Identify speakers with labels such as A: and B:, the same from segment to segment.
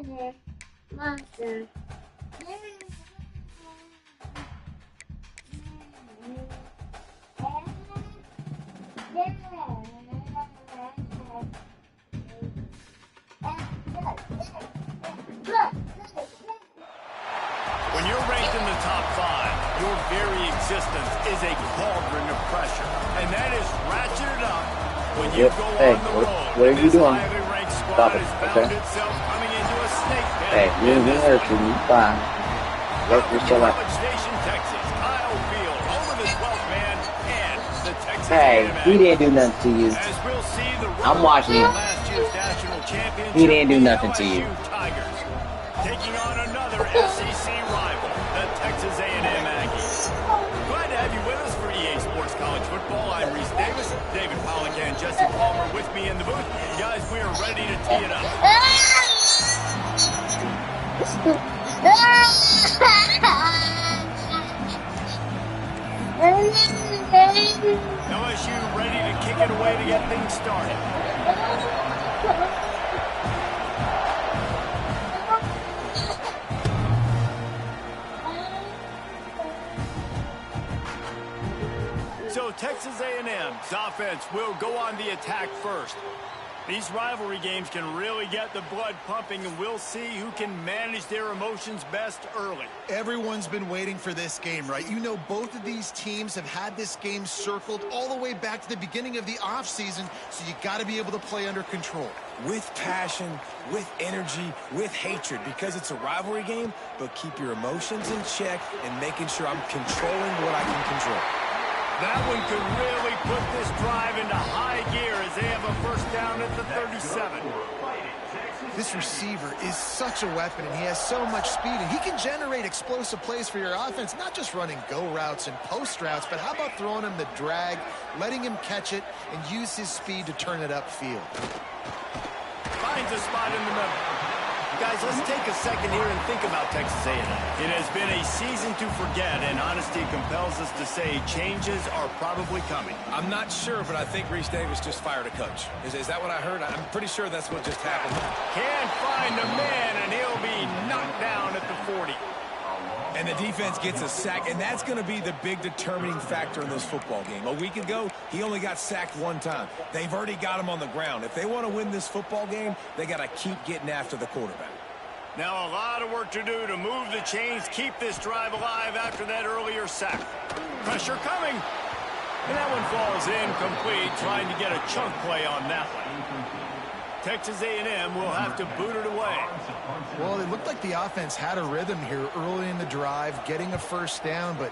A: Monster.
B: When you're ranked in the top 5, your very existence is a cauldron of pressure. And that is ratcheted up when you go on the road.
C: What are you doing?
B: Highly ranked
C: Stop
B: squad
C: it,
B: has found
C: okay?
B: itself coming into a snake pit.
C: Hey, you're in there to me. Fine. Let's just chill out.
B: College Station, Texas, Kyle Field, home of the 12th man, and the Texas
C: Hey,
B: A&M.
C: he didn't do nothing to you.
B: As we'll see, the
C: I'm watching him.
B: last year's national championship,
C: He didn't do nothing to you.
B: LSU Tigers, taking on another SEC rival, the Texas A&M Aggies. Glad to have you with us for EA Sports College Football. I'm Reese Davis, David Pollack, and Jesse Palmer with me in the booth. Guys, we are ready to tee it up. LSU ready to kick it away to get things started. So Texas A&M's offense will go on the attack first. These rivalry games can really get the blood pumping, and we'll see who can manage their emotions best early.
D: Everyone's been waiting for this game, right? You know, both of these teams have had this game circled all the way back to the beginning of the offseason, so you got to be able to play under control.
E: With passion, with energy, with hatred, because it's a rivalry game, but keep your emotions in check and making sure I'm controlling what I can control.
B: That one could really put this drive into high gear as they have a first down at the 37.
D: This receiver is such a weapon, and he has so much speed, and he can generate explosive plays for your offense, not just running go routes and post routes, but how about throwing him the drag, letting him catch it, and use his speed to turn it upfield.
B: Finds a spot in the middle. Guys, let's take a second here and think about Texas A&M. It has been a season to forget, and honesty compels us to say changes are probably coming.
E: I'm not sure, but I think Reese Davis just fired a coach. Is that what I heard? I'm pretty sure that's what just happened.
B: Can't find a man, and he'll be knocked down at the 40.
E: And the defense gets a sack, and that's going to be the big determining factor in this football game. A week ago, he only got sacked one time. They've already got him on the ground. If they want to win this football game, they got to keep getting after the quarterback.
B: Now a lot of work to do to move the chains, keep this drive alive after that earlier sack. Pressure coming. And that one falls incomplete, trying to get a chunk play on that one. Texas A&M will have to boot it away.
D: Well, it looked like the offense had a rhythm here early in the drive, getting a first down, but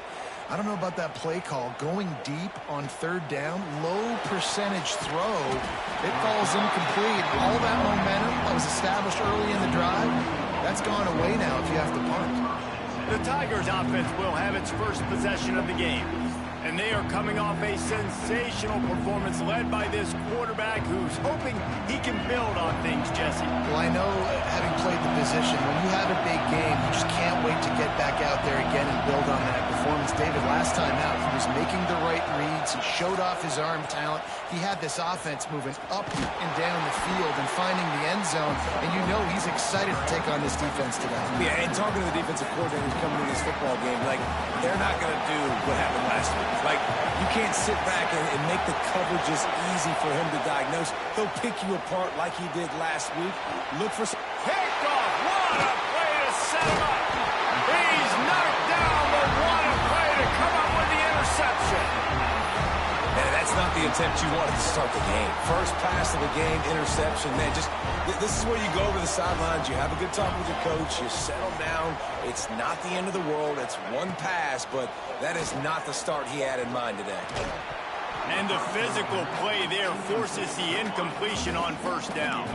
D: I don't know about that play call. Going deep on third down, low percentage throw, it falls incomplete. All that momentum that was established early in the drive, that's gone away now if you have to punt.
B: The Tigers offense will have its first possession of the game. And they are coming off a sensational performance led by this quarterback who's hoping he can build on things, Jesse.
D: Well, I know, having played the position, when you have a big game, you just can't wait to get back out there again and build on that performance. David, last time out, he was making the right reads. He showed off his arm talent. He had this offense moving up and down the field and finding the end zone. And you know he's excited to take on this defense today.
E: Yeah, and talking to the defensive coordinators coming to this football game, like, they're not going to do what happened last week. Like, you can't sit back and make the coverages easy for him to diagnose. He'll pick you apart like he did last week. Look for some...
B: Picked off. What a play to set him up. He's knocked down, but what a play to come up with the interception.
E: And that's not the attempt you wanted to start the game. First pass of the game, interception. Man, just this is where you go over the sidelines. You have a good talk with your coach. You settle down. It's not the end of the world. It's one pass, but that is not the start he had in mind today.
B: And the physical play there forces the incompletion on first down.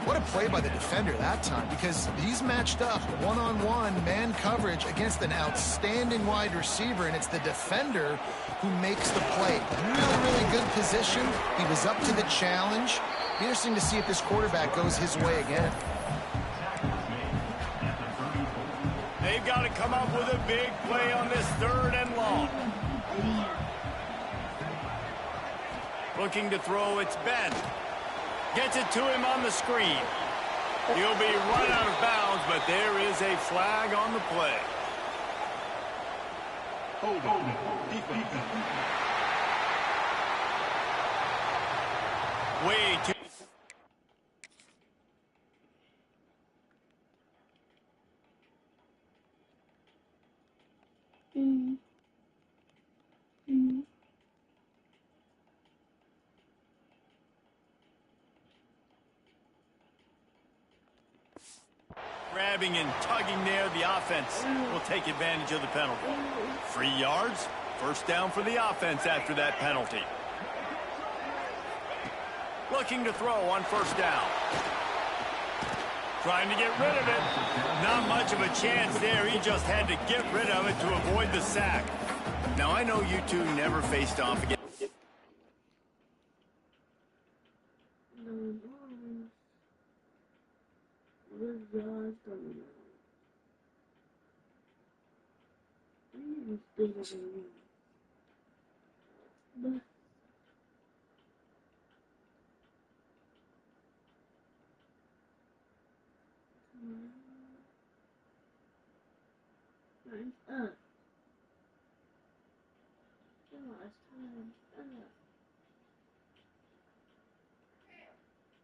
D: What a play by the defender that time, because he's matched up one-on-one man coverage against an outstanding wide receiver, and it's the defender who makes the play. Really, really good position. He was up to the challenge. Be interesting to see if this quarterback goes his way again.
B: They've got to come up with a big play on this third and long. Looking to throw, it's Ben. Gets it to him on the screen. He'll be run out of bounds, but there is a flag on the play. Way too. Grabbing and tugging there, the offense will take advantage of the penalty. 3 yards, first down for the offense after that penalty. Looking to throw on first down. Trying to get rid of it. Not much of a chance there. He just had to get rid of it to avoid the sack. Now, I know you two never faced off again.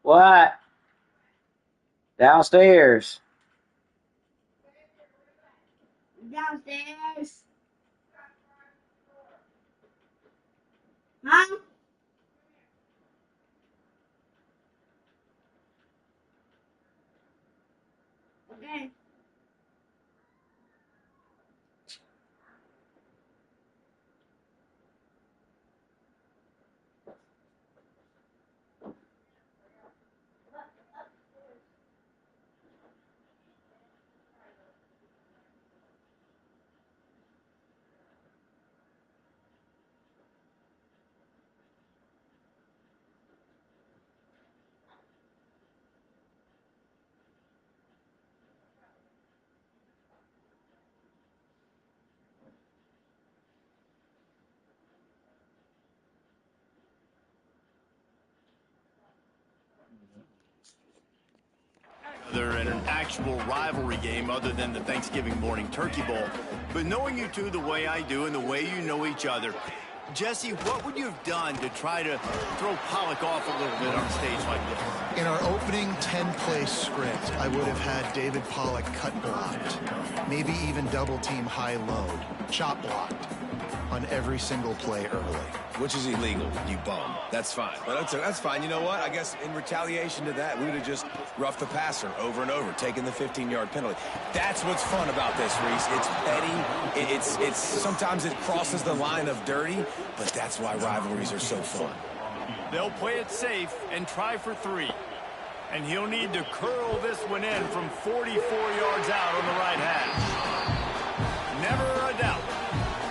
C: What? Downstairs.
A: Downstairs. Mom? Okay.
B: They're in an actual rivalry game other than the Thanksgiving morning turkey bowl. But knowing you two the way I do and the way you know each other, Jesse, what would you have done to try to throw Pollock off a little bit on stage like this?
D: In our opening 10-play script, I would have had David Pollock cut blocked, maybe even double-team high-load, chop blocked on every single play early.
E: Which is illegal, you bum. That's fine. But that's fine. You know what? I guess in retaliation to that, we would have just roughed the passer over and over, taking the 15-yard penalty. That's what's fun about this, Reese. It's petty. It's sometimes it crosses the line of dirty, but that's why rivalries are so fun.
B: They'll play it safe and try for 3. And he'll need to curl this one in from 44 yards out on the right hash. Never a doubt.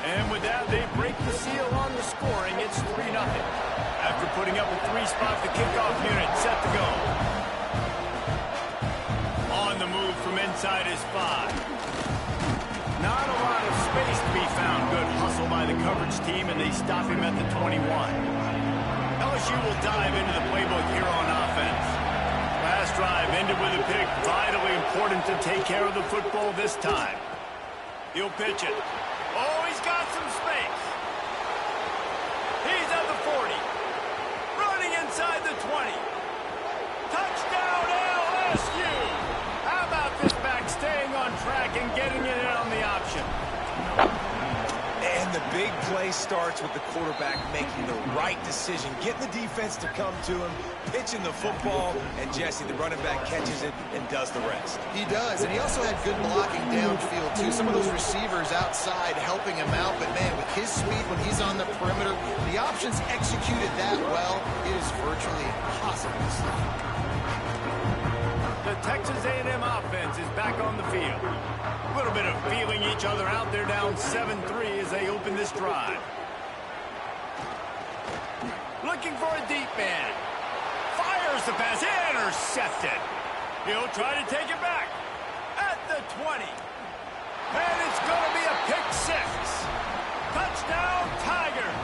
B: And with that, they break the seal on the scoring. It's 3-0. After putting up a 3-spot, the kickoff unit set to go. On the move from inside his 5. Not a lot of space to be found. Good hustle by the coverage team, and they stop him at the 21. LSU will dive into the playbook here on offense. Last drive ended with a pick. Vitally important to take care of the football this time. He'll pitch it. Oh, he's got some space. He's at the 40. Running inside the 20. Touchdown, LSU. How about this back staying on track and getting it in on the option?
E: And the big play starts with the quarterback making the right decision, getting the defense to come to him, pitching the football, and Jesse, the running back, catches it and does the rest.
D: He does, and he also had good blocking downfield, too. Some of those receivers outside helping him out, but, man, with his speed when he's on the perimeter, the options executed that well, it is virtually impossible to stop.
B: The Texas A&M offense is back on the field. A little bit of feeling each other out. They're down 7-3 as they open this drive. Looking for a deep man. Fires the pass. Intercepted. He'll try to take it back. At the 20. And it's going to be a pick 6. Touchdown, Tigers.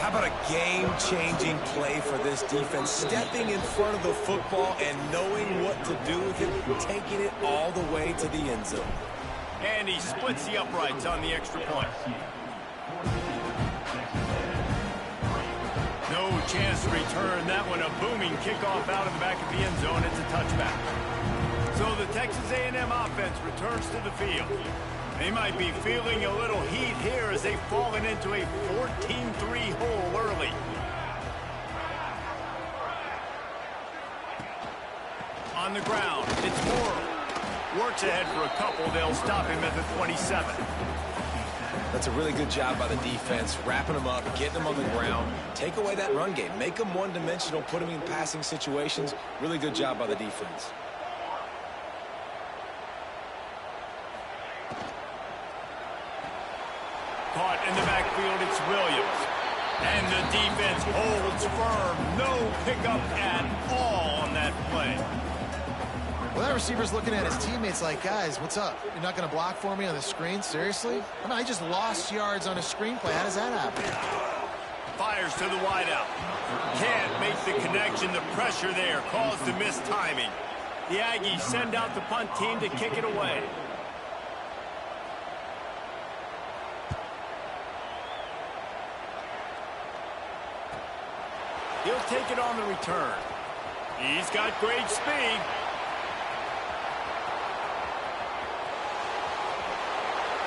E: How about a game-changing play for this defense? Stepping in front of the football and knowing what to do with it, taking it all the way to the end zone.
B: And he splits the uprights on the extra point. No chance to return that one. A booming kickoff out of the back of the end zone. It's a touchback. So the Texas A&M offense returns to the field. They might be feeling a little heat here as they've fallen into a 14-3 hole early. On the ground, it's Morrow. Works ahead for a couple. They'll stop him at the 27.
E: That's a really good job by the defense, wrapping them up, getting them on the ground. Take away that run game. Make them one-dimensional, put them in passing situations. Really good job by the defense.
B: Caught in the backfield, it's Williams. And the defense holds firm. No pickup at all on that play.
D: Well, that receiver's looking at his teammates like, guys, what's up? You're not going to block for me on the screen? Seriously? I mean, I just lost yards on a screenplay. How does that happen?
B: Fires to the wideout. Can't make the connection. The pressure there caused the missed timing. The Aggies send out the punt team to kick it away. He'll take it on the return. He's got great speed.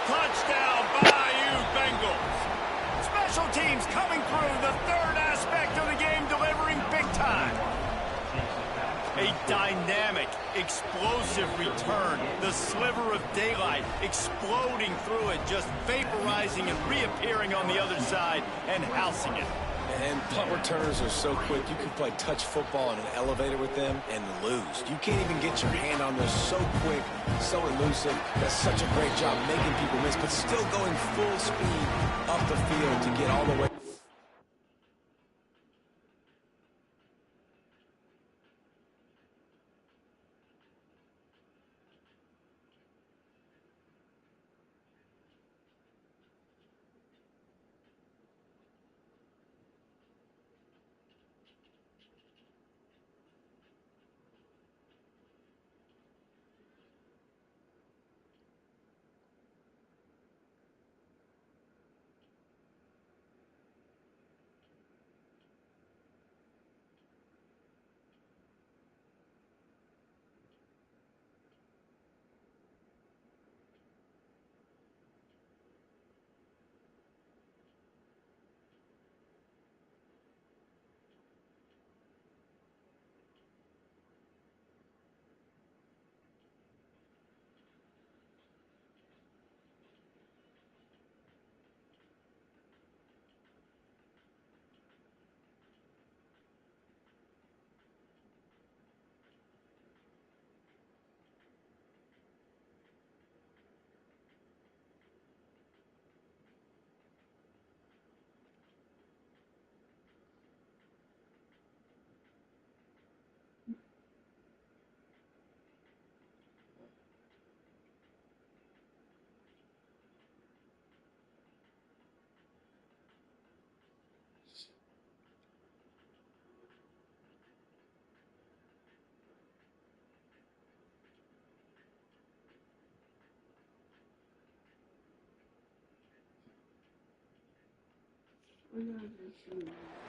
B: Touchdown, Bayou Bengals. Special teams coming through, the third aspect of the game, delivering big time. A dynamic, explosive return. The sliver of daylight exploding through it, just vaporizing and reappearing on the other side and housing it.
E: And punt returners are so quick. You can play touch football in an elevator with them and lose. You can't even get your hand on this. So quick, so elusive. Does such a great job making people miss, but still going full speed up the field to get all the way.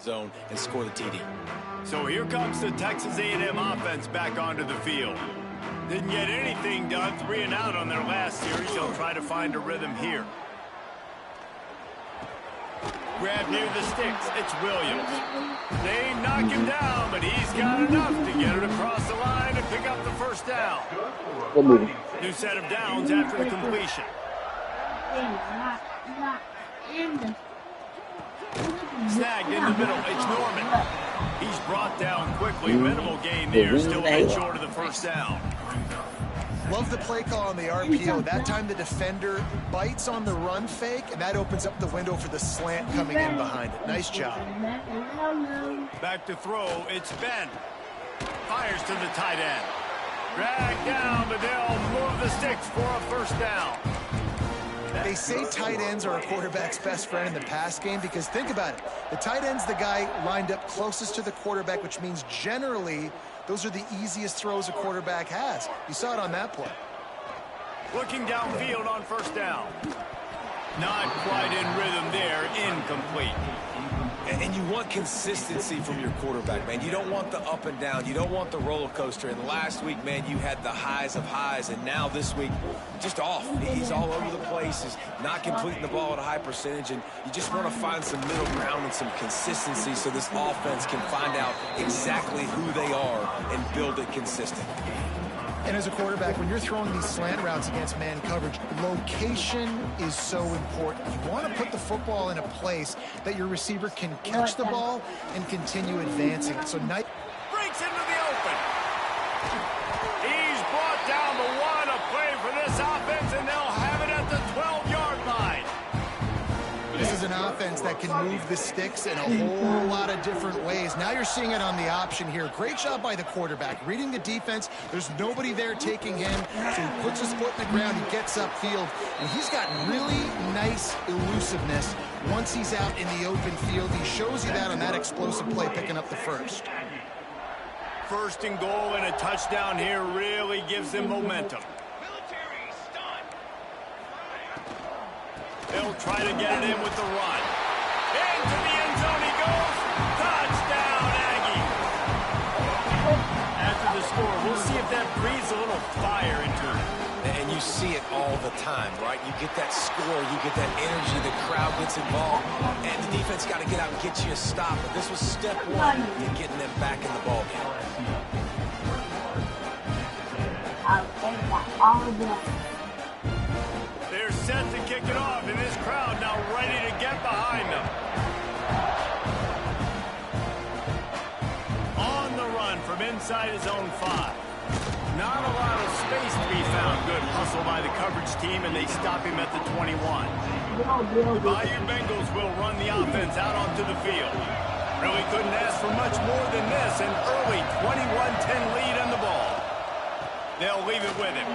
E: Zone and score the TD.
B: So here comes the Texas A&M offense back onto the field. Didn't get anything done, 3 and out on their last series. They'll try to find a rhythm here. Grab near the sticks, it's Williams. They knock him down, but he's got enough to get it across the line and pick up the first down. New set of downs after the completion. Snagged in the middle, it's Norman. He's brought down quickly. Minimal gain there, still a bit short of the first down.
D: Love the play call on the RPO. That time the defender bites on the run fake, and that opens up the window for the slant coming in behind it. Nice job.
B: Back to throw, it's Ben. Fires to the tight end. Dragged down, but they'll move the sticks for a first down.
D: They say tight ends are a quarterback's best friend in the pass game because think about it. The tight end's the guy lined up closest to the quarterback, which means generally those are the easiest throws a quarterback has. You saw it on that play.
B: Looking downfield on first down. Not quite in rhythm there, incomplete.
E: And you want consistency from your quarterback, man. You don't want the up and down. You don't want the roller coaster. And last week, man, you had the highs of highs. And now this week, just off. He's all over the place. He's not completing the ball at a high percentage. And you just want to find some middle ground and some consistency so this offense can find out exactly who they are and build it consistent.
D: And as a quarterback, when you're throwing these slant routes against man coverage, location is so important. You want to put the football in a place that your receiver can catch the ball and continue advancing. So nice.
B: Breaks into the open. He's brought down the one, a play for this offense, and they'll have it at the 12-yard line.
D: This is an offense that can move the sticks in a whole lot of different ways. Now you're seeing it on the option here. Great job by the quarterback. Reading the defense, there's nobody there taking him, so he puts his foot in the ground, he gets upfield, and he's got really nice elusiveness once he's out in the open field. He shows you that on that explosive play, picking up the first.
B: First and goal and a touchdown here really gives them momentum. They'll try to get it in with the run. Into the end zone he goes. Touchdown, Aggie. After the score, we'll see if that breathes a little fire into it.
E: And you see it all the time, right? You get that score, you get that energy, the crowd gets involved, and the defense got to get out and get you a stop. But this was step one in getting them back in the ball game.
B: They're set to kick it off, and this crowd now ready to get behind them. On the run from inside his own 5. Not a lot of space to be found. Good hustle by the coverage team, and they stop him at the 21. Bayou Bengals will run the offense out onto the field. Really couldn't ask for much more than this. An early 21-10 lead on the ball. They'll leave it with him.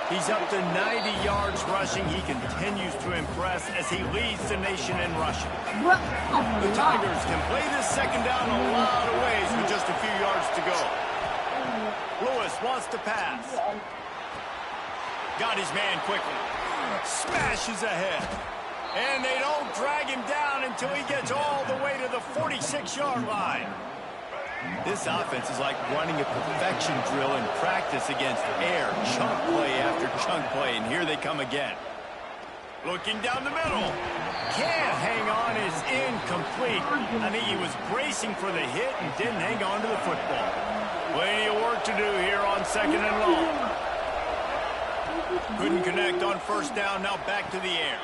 B: He's up to 90 yards rushing. He continues to impress as he leads the nation in rushing. The Tigers can play this second down a lot of ways with just a few yards to go. Lewis wants to pass. Got his man quickly. Smashes ahead. And they don't drag him down until he gets all the way to the 46-yard line. This offense is like running a perfection drill in practice against air, chunk play after chunk play, and here they come again. Looking down the middle. Can't hang on, is incomplete. I think he was bracing for the hit and didn't hang on to the football. Plenty of work to do here on second and long. Couldn't connect on first down, now back to the air.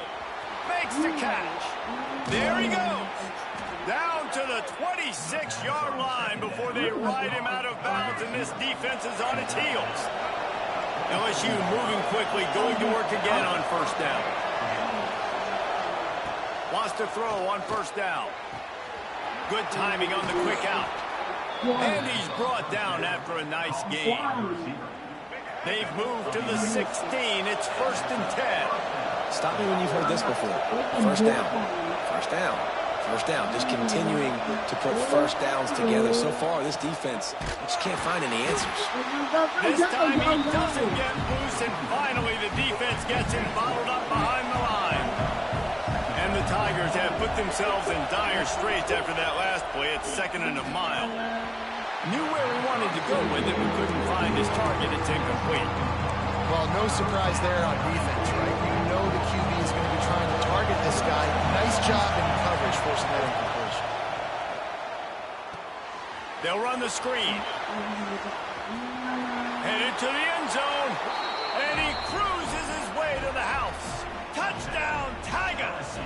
B: Makes the catch. There he goes. Down to the 26-yard line before they ride him out of bounds, and this defense is on its heels. LSU moving quickly, going to work again on first down. Wants to throw on first down. Good timing on the quick out. And he's brought down after a nice gain. They've moved to the 16. It's first and 10.
E: Stop me when you've heard this before. First down. First down. First down, just continuing to put first downs together. So far, this defense just can't find any answers.
B: This time he doesn't get loose, and finally the defense gets him bottled up behind the line. And the Tigers have put themselves in dire straits after that last play. It's second and a mile. Knew where he wanted to go with it, but couldn't find his target. It's incomplete.
D: Well, no surprise there on defense, right? You know the QB is going to be trying to target this guy. Nice job in coverage, forcing that incompletion.
B: They'll run the screen. Headed to the end zone. And he cruises his way to the house. Touchdown, Tigers!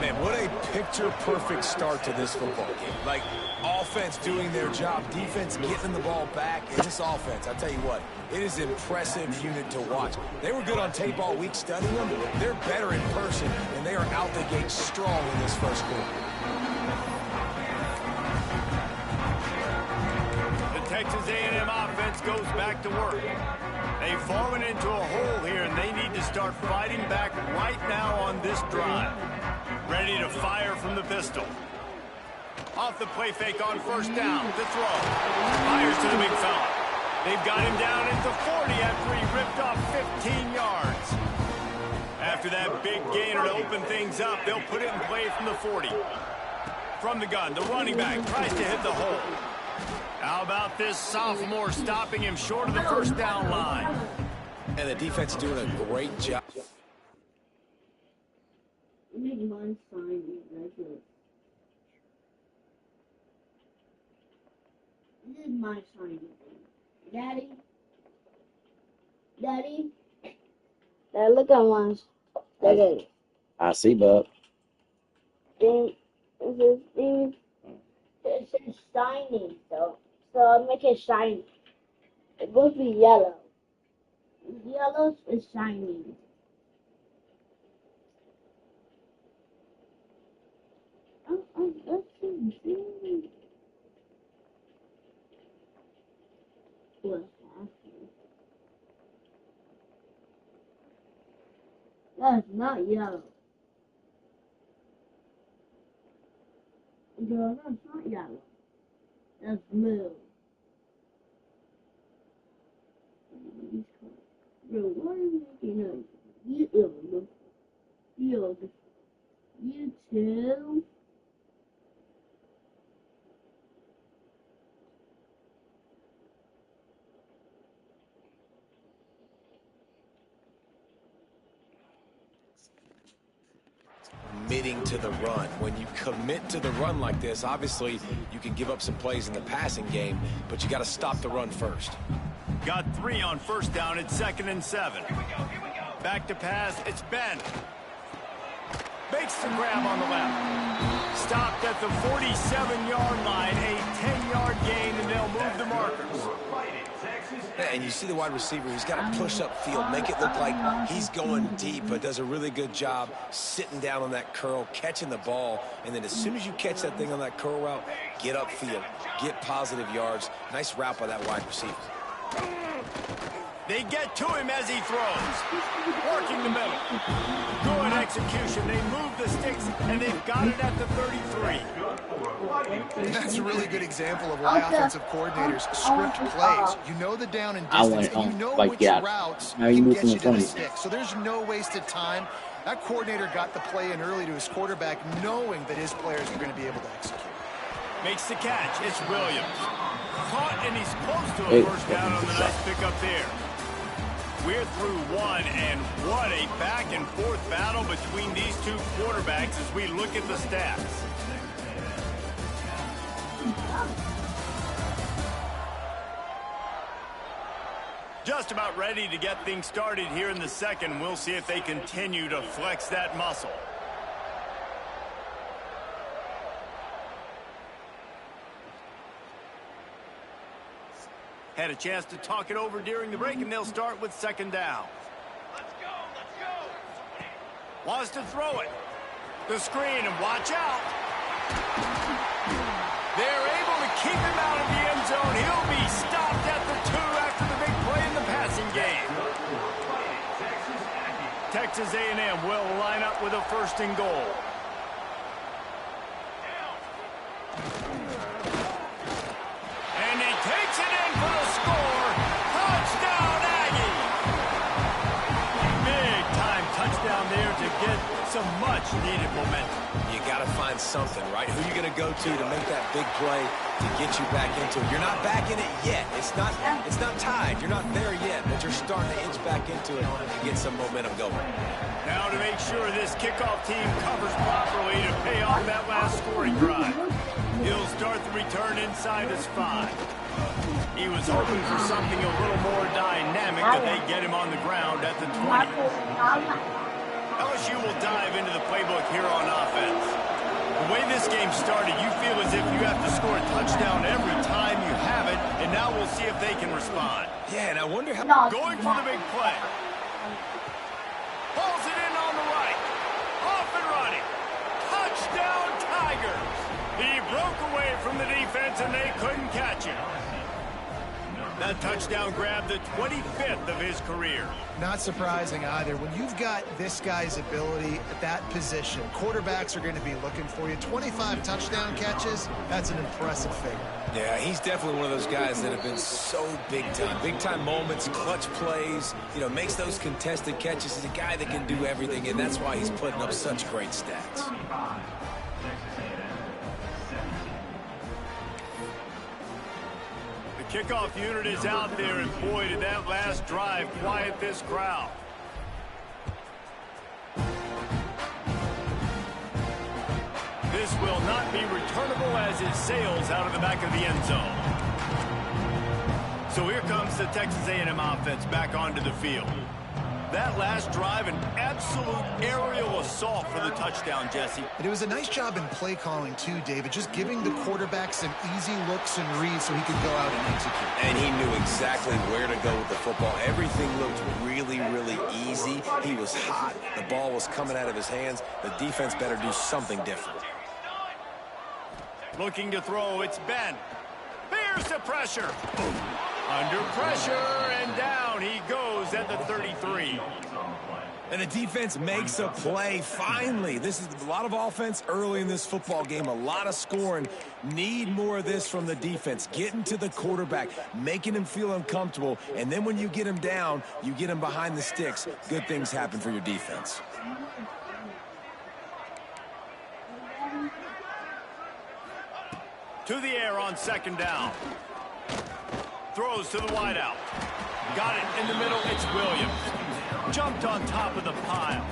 E: Man, what a picture-perfect start to this football game. Like, offense doing their job, defense getting the ball back, and this offense, I tell you what, it is an impressive unit to watch. They were good on tape all week studying them. They're better in person, and they are out the gate strong in this first quarter.
B: The Texas A&M offense goes back to work. They've fallen into a hole here, and they need to start fighting back right now on this drive. Ready to fire from the pistol. Off the play fake on first down. To throw. Fires to the big fella. They've got him down at the 40 after he ripped off 15 yards. After that big gainer to open things up, they'll put it in play from the 40. From the gun, the running back tries to hit the hole. How about this sophomore stopping him short of the first down line?
E: And the defense is doing a great job.
A: Make my sign irregular. This is my sign. Daddy? Daddy? Dad, look at mine. Look at it.
C: I see, bub.
A: It says shiny, so I'll make it shiny. It's supposed to be yellow. Yellow is shiny. Let's see. That's not yellow. Girl, that's not yellow. That's blue. Bro, why are you making a you too?
E: Committing to the run. When you commit to the run like this, obviously you can give up some plays in the passing game, but you got to stop the run first.
B: Got 3 on first down. It's 2nd and 7. Back to pass. It's Ben. Makes the grab on the left. Stopped at the 47-yard line. A 10-yard gain, and they'll move the markers.
E: And you see the wide receiver, he's got to push upfield, make it look like he's going deep, but does a really good job sitting down on that curl, catching the ball, and then as soon as you catch that thing on that curl route, get upfield, get positive yards. Nice route by that wide receiver.
B: They get to him as he throws. Working the middle. Good execution. They move the sticks, and they've got it at the 33.
D: And that's a really good example of why offensive coordinators script plays. You know the down and distance, and you know which routes can get you to the stick. So there's no wasted time. That coordinator got the play in early to his quarterback, knowing that his players were going to be able to execute.
B: Makes the catch. It's Williams. Caught, and he's close to a first down on the nice pickup there. We're through one, and what a back-and-forth battle between these two quarterbacks as we look at the stats. Just about ready to get things started here in the second. We'll see if they continue to flex that muscle. Had a chance to talk it over during the break, and they'll start with 2nd down. Let's go, let's go. Wants to throw it. The screen, and watch out. They're able to keep him out of the end zone. He'll be stopped at the 2 after the big play in the passing game. Texas A&M will line up with a 1st and goal. And he takes it in for the score. Touchdown, Aggie! Big time touchdown there to get some much-needed momentum.
E: You got to find something, right? Who are you going to go to make that big play to get you back into it? You're not back in it yet. It's not tied. You're not there yet, but you're starting to inch back into it to get some momentum going.
B: Now to make sure this kickoff team covers properly to pay off that last scoring drive. He'll start the return inside his 5. He was hoping for something a little more dynamic, but they get him on the ground at the 20. LSU will dive into the playbook here on offense. The way this game started, you feel as if you have to score a touchdown every time you have it, and now we'll see if they can respond.
E: Yeah, and I wonder how...
B: Going for the big play. Pulls it in on the right. Off and running. Touchdown, Tigers. He broke away from the defense, and they couldn't catch him. That touchdown grabbed the 25th of his career.
D: Not surprising either. When you've got this guy's ability at that position, quarterbacks are going to be looking for you. 25 touchdown catches, that's an impressive figure.
E: Yeah, he's definitely one of those guys that have been so big time. Big time moments, clutch plays, makes those contested catches. He's a guy that can do everything, and that's why he's putting up such great stats.
B: Kickoff unit is out there, and boy, did that last drive quiet this crowd. This will not be returnable as it sails out of the back of the end zone. So here comes the Texas A&M offense back onto the field. That last drive, an absolute aerial assault for the touchdown, Jesse.
D: And it was a nice job in play calling too, David, just giving the quarterback some easy looks and reads so he could go out and execute.
E: And he knew exactly where to go with the football. Everything looked really, really easy. He was hot. The ball was coming out of his hands. The defense better do something different.
B: Looking to throw, it's Ben. There's the pressure. Under pressure, and down he goes at the 33.
E: And the defense makes a play, finally. This is a lot of offense early in this football game, a lot of scoring. Need more of this from the defense. Getting to the quarterback, making him feel uncomfortable, and then when you get him down, you get him behind the sticks. Good things happen for your defense.
B: To the air on second down. Throws to the wideout. Got it in the middle. It's Williams. Jumped on top of the pile.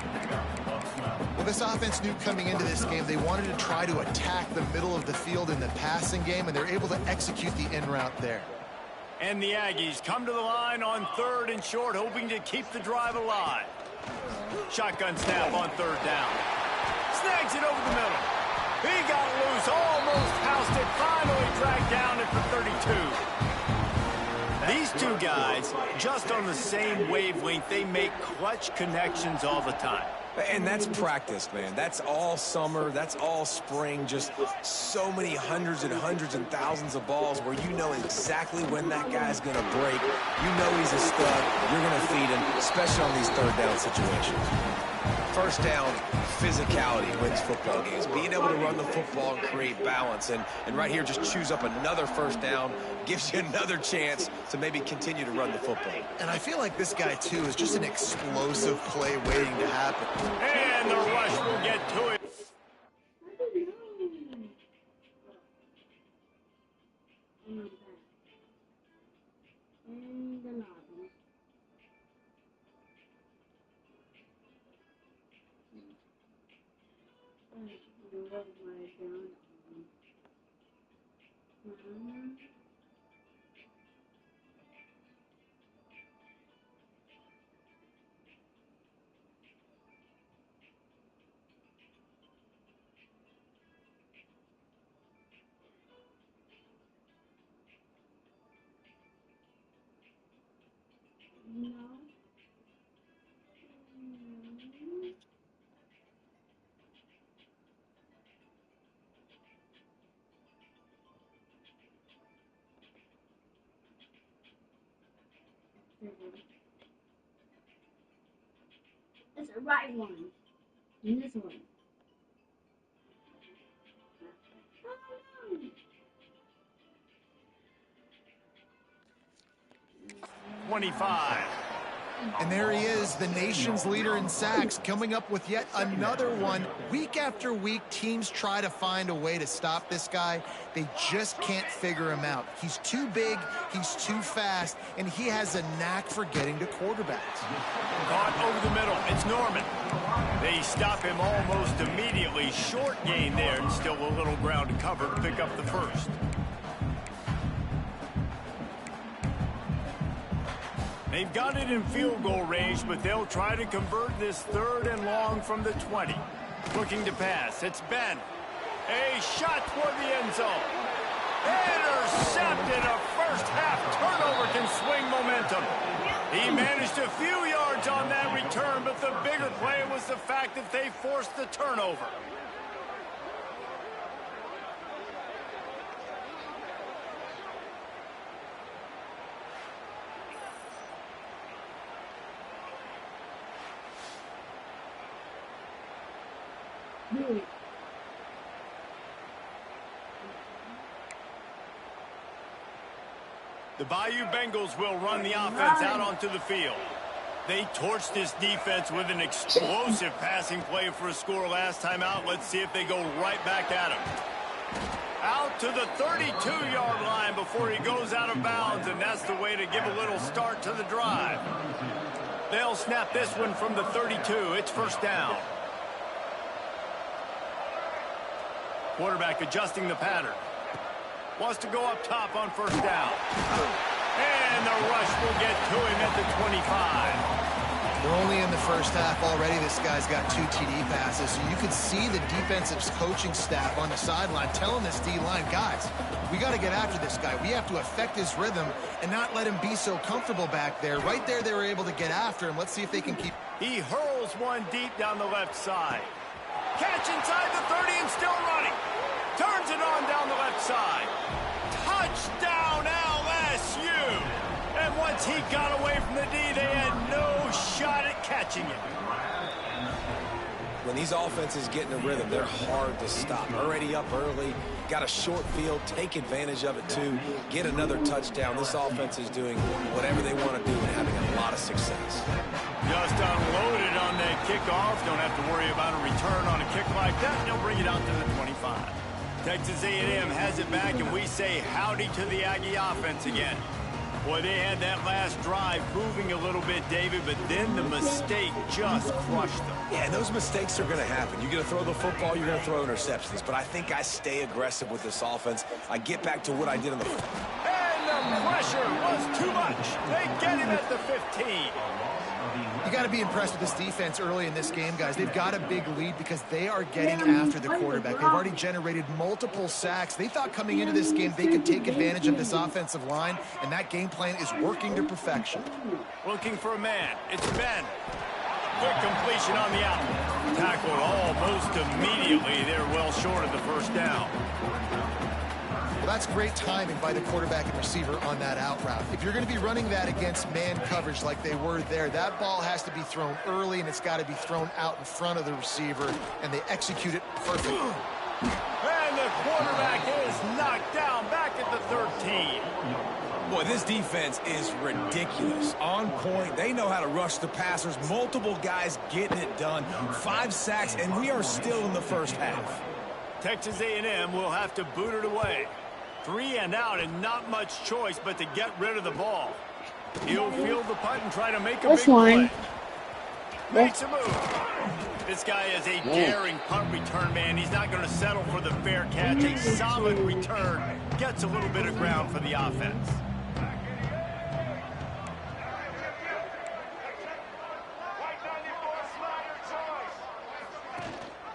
D: Well, this offense knew coming into this game they wanted to try to attack the middle of the field in the passing game, and they're able to execute the in route there.
B: And the Aggies come to the line on 3rd and short, hoping to keep the drive alive. Shotgun snap on 3rd down. Snags it over the middle. He got loose, almost housed it, finally dragged down at the 32. These two guys, just on the same wavelength, they make clutch connections all the time.
E: And that's practice, man. That's all summer. That's all spring. Just so many hundreds and thousands of balls where you know exactly when that guy's going to break. You know he's a stud. You're going to feed him, especially on these 3rd down situations. First down, physicality wins football games. Being able to run the football and create balance. And right here, just choose up another 1st down, gives you another chance to maybe continue to run the football.
D: And I feel like this guy, too, is just an explosive play waiting to happen.
B: And the rush will get to it.
A: It's the right one. And this one.
B: 25.
D: And there he is, the nation's leader in sacks, coming up with yet another one. Week after week, teams try to find a way to stop this guy. They just can't figure him out. He's too big, he's too fast, and he has a knack for getting to quarterbacks.
B: Caught over the middle. It's Norman. They stop him almost immediately. Short gain there, and still a little ground to cover to pick up the first. They've got it in field goal range, but they'll try to convert this 3rd and long from the 20. Looking to pass. It's Ben. A shot toward the end zone. Intercepted. A first-half turnover can swing momentum. He managed a few yards on that return, but the bigger play was the fact that they forced the turnover. The Bayou Bengals will run the offense out onto the field. They torched this defense with an explosive passing play for a score last time out. Let's see if they go right back at him. Out to the 32-yard line before he goes out of bounds, and that's the way to give a little start to the drive. They'll snap this one from the 32. It's first down. Quarterback adjusting the pattern. Wants to go up top on first down. And the rush will get to him at the 25.
D: We're only in the first half already. This guy's got 2 TD passes. So you could see the defensive coaching staff on the sideline telling this D-line, guys, we got to get after this guy. We have to affect his rhythm and not let him be so comfortable back there. Right there, they were able to get after him. Let's see if they can keep.
B: He hurls one deep down the left side. Catch inside the 30 and still running. Turns it on down the left side. Touchdown LSU. And once he got away from the D, they had no shot at catching it.
E: When these offenses get in a rhythm, they're hard to stop. Already up early, got a short field, take advantage of it too, get another touchdown. This offense is doing whatever they want to do and having a lot of success.
B: Just unloaded on that kickoff. Don't have to worry about a return on a kick like that. They'll bring it out to the 25. Texas A&M has it back, and we say howdy to the Aggie offense again. Boy, they had that last drive moving a little bit, David, but then the mistake just crushed them.
E: Yeah, and those mistakes are going to happen. You're going to throw the football, you're going to throw interceptions. But I think I stay aggressive with this offense. I get back to what I did in the...
B: And the pressure was too much. They get him at the 15.
D: You got to be impressed with this defense early in this game, guys. They've got a big lead because they are getting after the quarterback. They've already generated multiple sacks. They thought coming into this game they could take advantage of this offensive line, and that game plan is working to perfection.
B: Looking for a man. It's Ben. Quick completion on the out. Tackled almost immediately. They're well short of the first down.
D: Well, that's great timing by the quarterback and receiver on that out route. If you're going to be running that against man coverage like they were there, that ball has to be thrown early, and it's got to be thrown out in front of the receiver, and they execute it perfectly.
B: And the quarterback is knocked down back at the 13.
E: Boy, this defense is ridiculous. On point. They know how to rush the passers. Multiple guys getting it done. 5 sacks, and we are still in the first half.
B: Texas A&M will have to boot it away. 3 and out, and not much choice but to get rid of the ball. He'll field the punt and try to make a big play. Makes a move. This guy is a daring punt return man. He's not going to settle for the fair catch. A solid return. Gets a little bit of ground for the offense.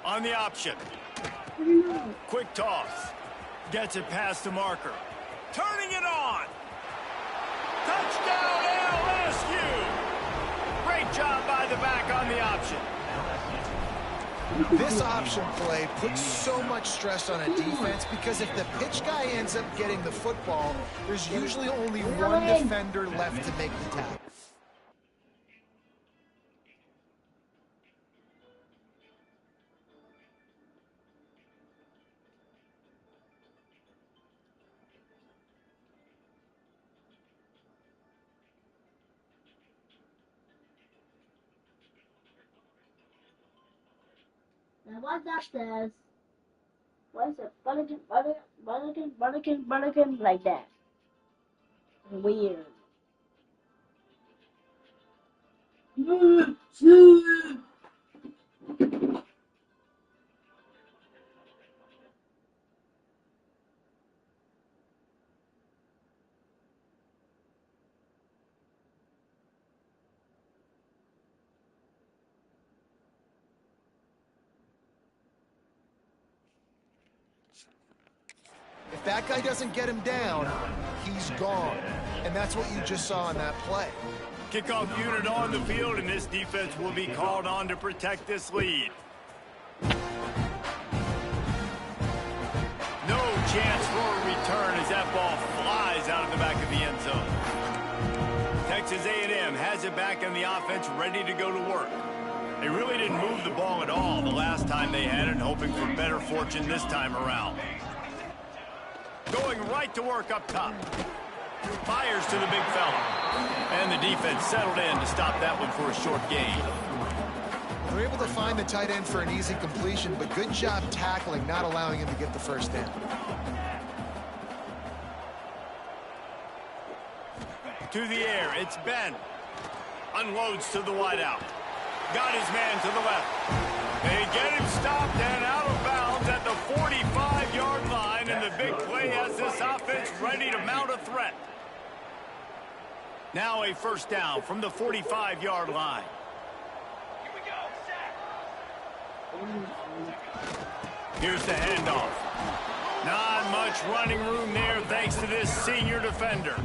B: On the option. Quick toss. Gets it past the marker. Turning it on. Touchdown LSU. Great job by the back on the option.
D: This option play puts so much stress on a defense because if the pitch guy ends up getting the football, there's usually only one defender left to make the tackle.
A: Now what that says, what is it? Bunnikin like that. Weird.
D: If that guy doesn't get him down, he's gone. And that's what you just saw in that play.
B: Kickoff unit on the field, and this defense will be called on to protect this lead. No chance for a return as that ball flies out of the back of the end zone. Texas A&M has it back on the offense, ready to go to work. They really didn't move the ball at all the last time they had it, hoping for better fortune this time around. Going right to work up top. Fires to the big fella. And the defense settled in to stop that one for a short gain.
D: They're able to find the tight end for an easy completion, but good job tackling, not allowing him to get the first down.
B: To the air, it's Ben. Unloads to the wideout. Got his man to the left. They get him stopped and out of bounds at the 45-yard line, and the big play has this offense ready to mount a threat. Now a first down from the 45-yard line. Here's the handoff. Not much running room there thanks to this senior defender.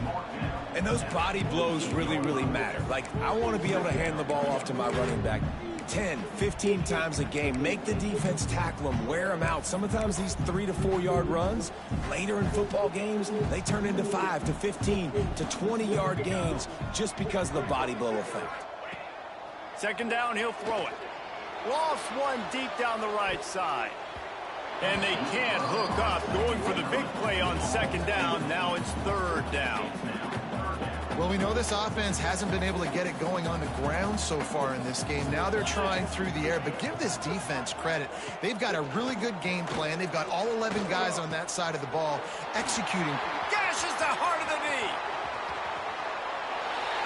E: And those body blows really, really matter. Like, I want to be able to hand the ball off to my running back 10, 15 times a game. Make the defense tackle them, wear them out. Sometimes these 3 to 4 yard runs, later in football games, they turn into 5 to 15 to 20-yard gains just because of the body blow effect.
B: Second down, he'll throw it. Lost one deep down the right side. And they can't hook up. Going for the big play on second down. Now it's third down.
D: Well, we know this offense hasn't been able to get it going on the ground so far in this game. Now they're trying through the air, but give this defense credit. They've got a really good game plan. They've got all 11 guys on that side of the ball executing.
B: Gashes the heart of the knee.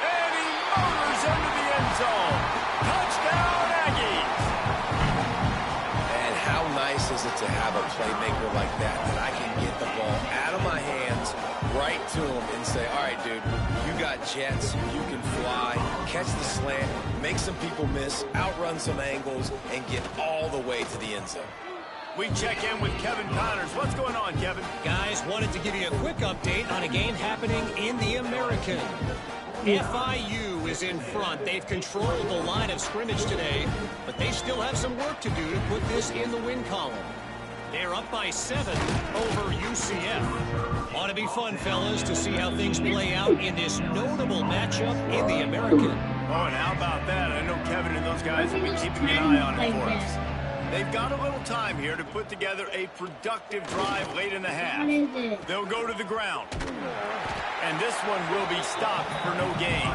B: And he motors into the end zone. Touchdown, Aggies.
E: And how nice is it to have a playmaker like that I can get the ball out of my hands, right to him, and say, all right, dude, you got jets, you can fly, catch the slant, make some people miss, outrun some angles, and get all the way to the end zone.
B: We check in with Kevin Connors. What's going on, Kevin?
F: Guys, wanted to give you a quick update on a game happening in the American. FIU is in front. They've controlled the line of scrimmage today, but they still have some work to do to put this in the win column. They're up by 7 over UCF. Ought to be fun, fellas, to see how things play out in this notable matchup in the American.
B: Oh, and how about that? I know Kevin and those guys will be keeping an eye on it for us. They've got a little time here to put together a productive drive late in the half. They'll go to the ground. And this one will be stopped for no gain.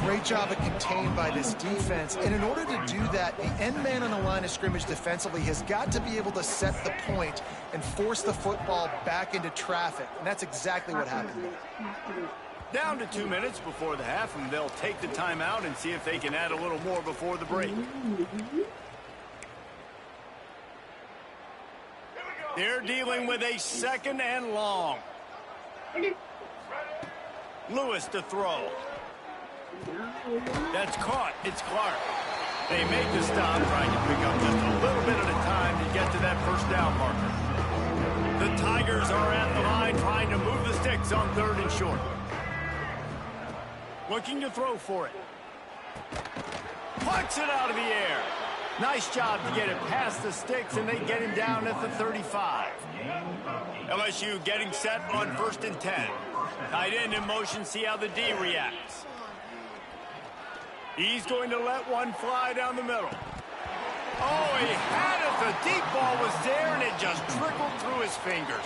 D: Great job of contained by this defense. And in order to do that, the end man on the line of scrimmage defensively has got to be able to set the point and force the football back into traffic. And that's exactly what happened.
B: Down to 2 minutes before the half, and they'll take the timeout and see if they can add a little more before the break. They're dealing with a second and long. Lewis to throw. That's caught. It's Clark. They make the stop, trying to pick up just a little bit at a time to get to that first down marker. The Tigers are at the line trying to move the sticks on 3rd and short. Looking to throw for it. Plucks it out of the air. Nice job to get it past the sticks, and they get him down at the 35. LSU getting set on 1st and 10. Tight end in motion, see how the D reacts. He's going to let one fly down the middle. Oh, he had it. The deep ball was there, and it just trickled through his fingers.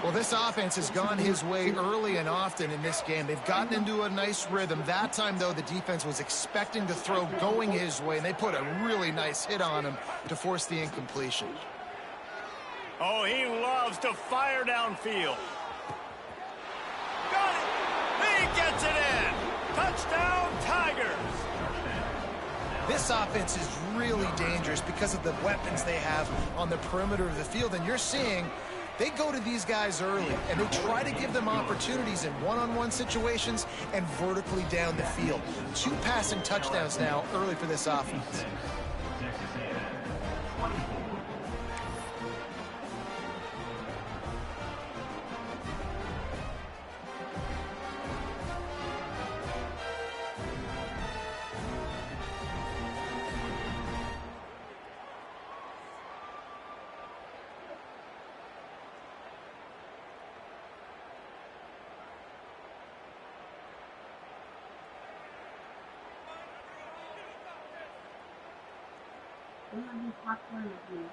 D: Well, this offense has gone his way early and often in this game. They've gotten into a nice rhythm. That time, though, the defense was expecting to throw going his way, and they put a really nice hit on him to force the incompletion.
B: Oh, he loves to fire downfield. Got it. He gets it in. Touchdown, Tigers.
D: This offense is really dangerous because of the weapons they have on the perimeter of the field, and you're seeing they go to these guys early, and they try to give them opportunities in one-on-one situations and vertically down the field. 2 passing touchdowns now early for this offense.
A: I'm gonna do popcorn with you.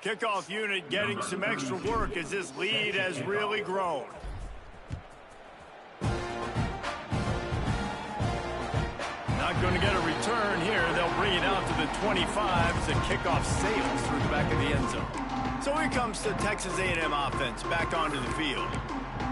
B: Kickoff unit getting some extra work as this lead has really grown. Not going to get a return here. They'll bring it out to the 25 as the kickoff sails through the back of the end zone. So here comes the Texas A&M offense back onto the field.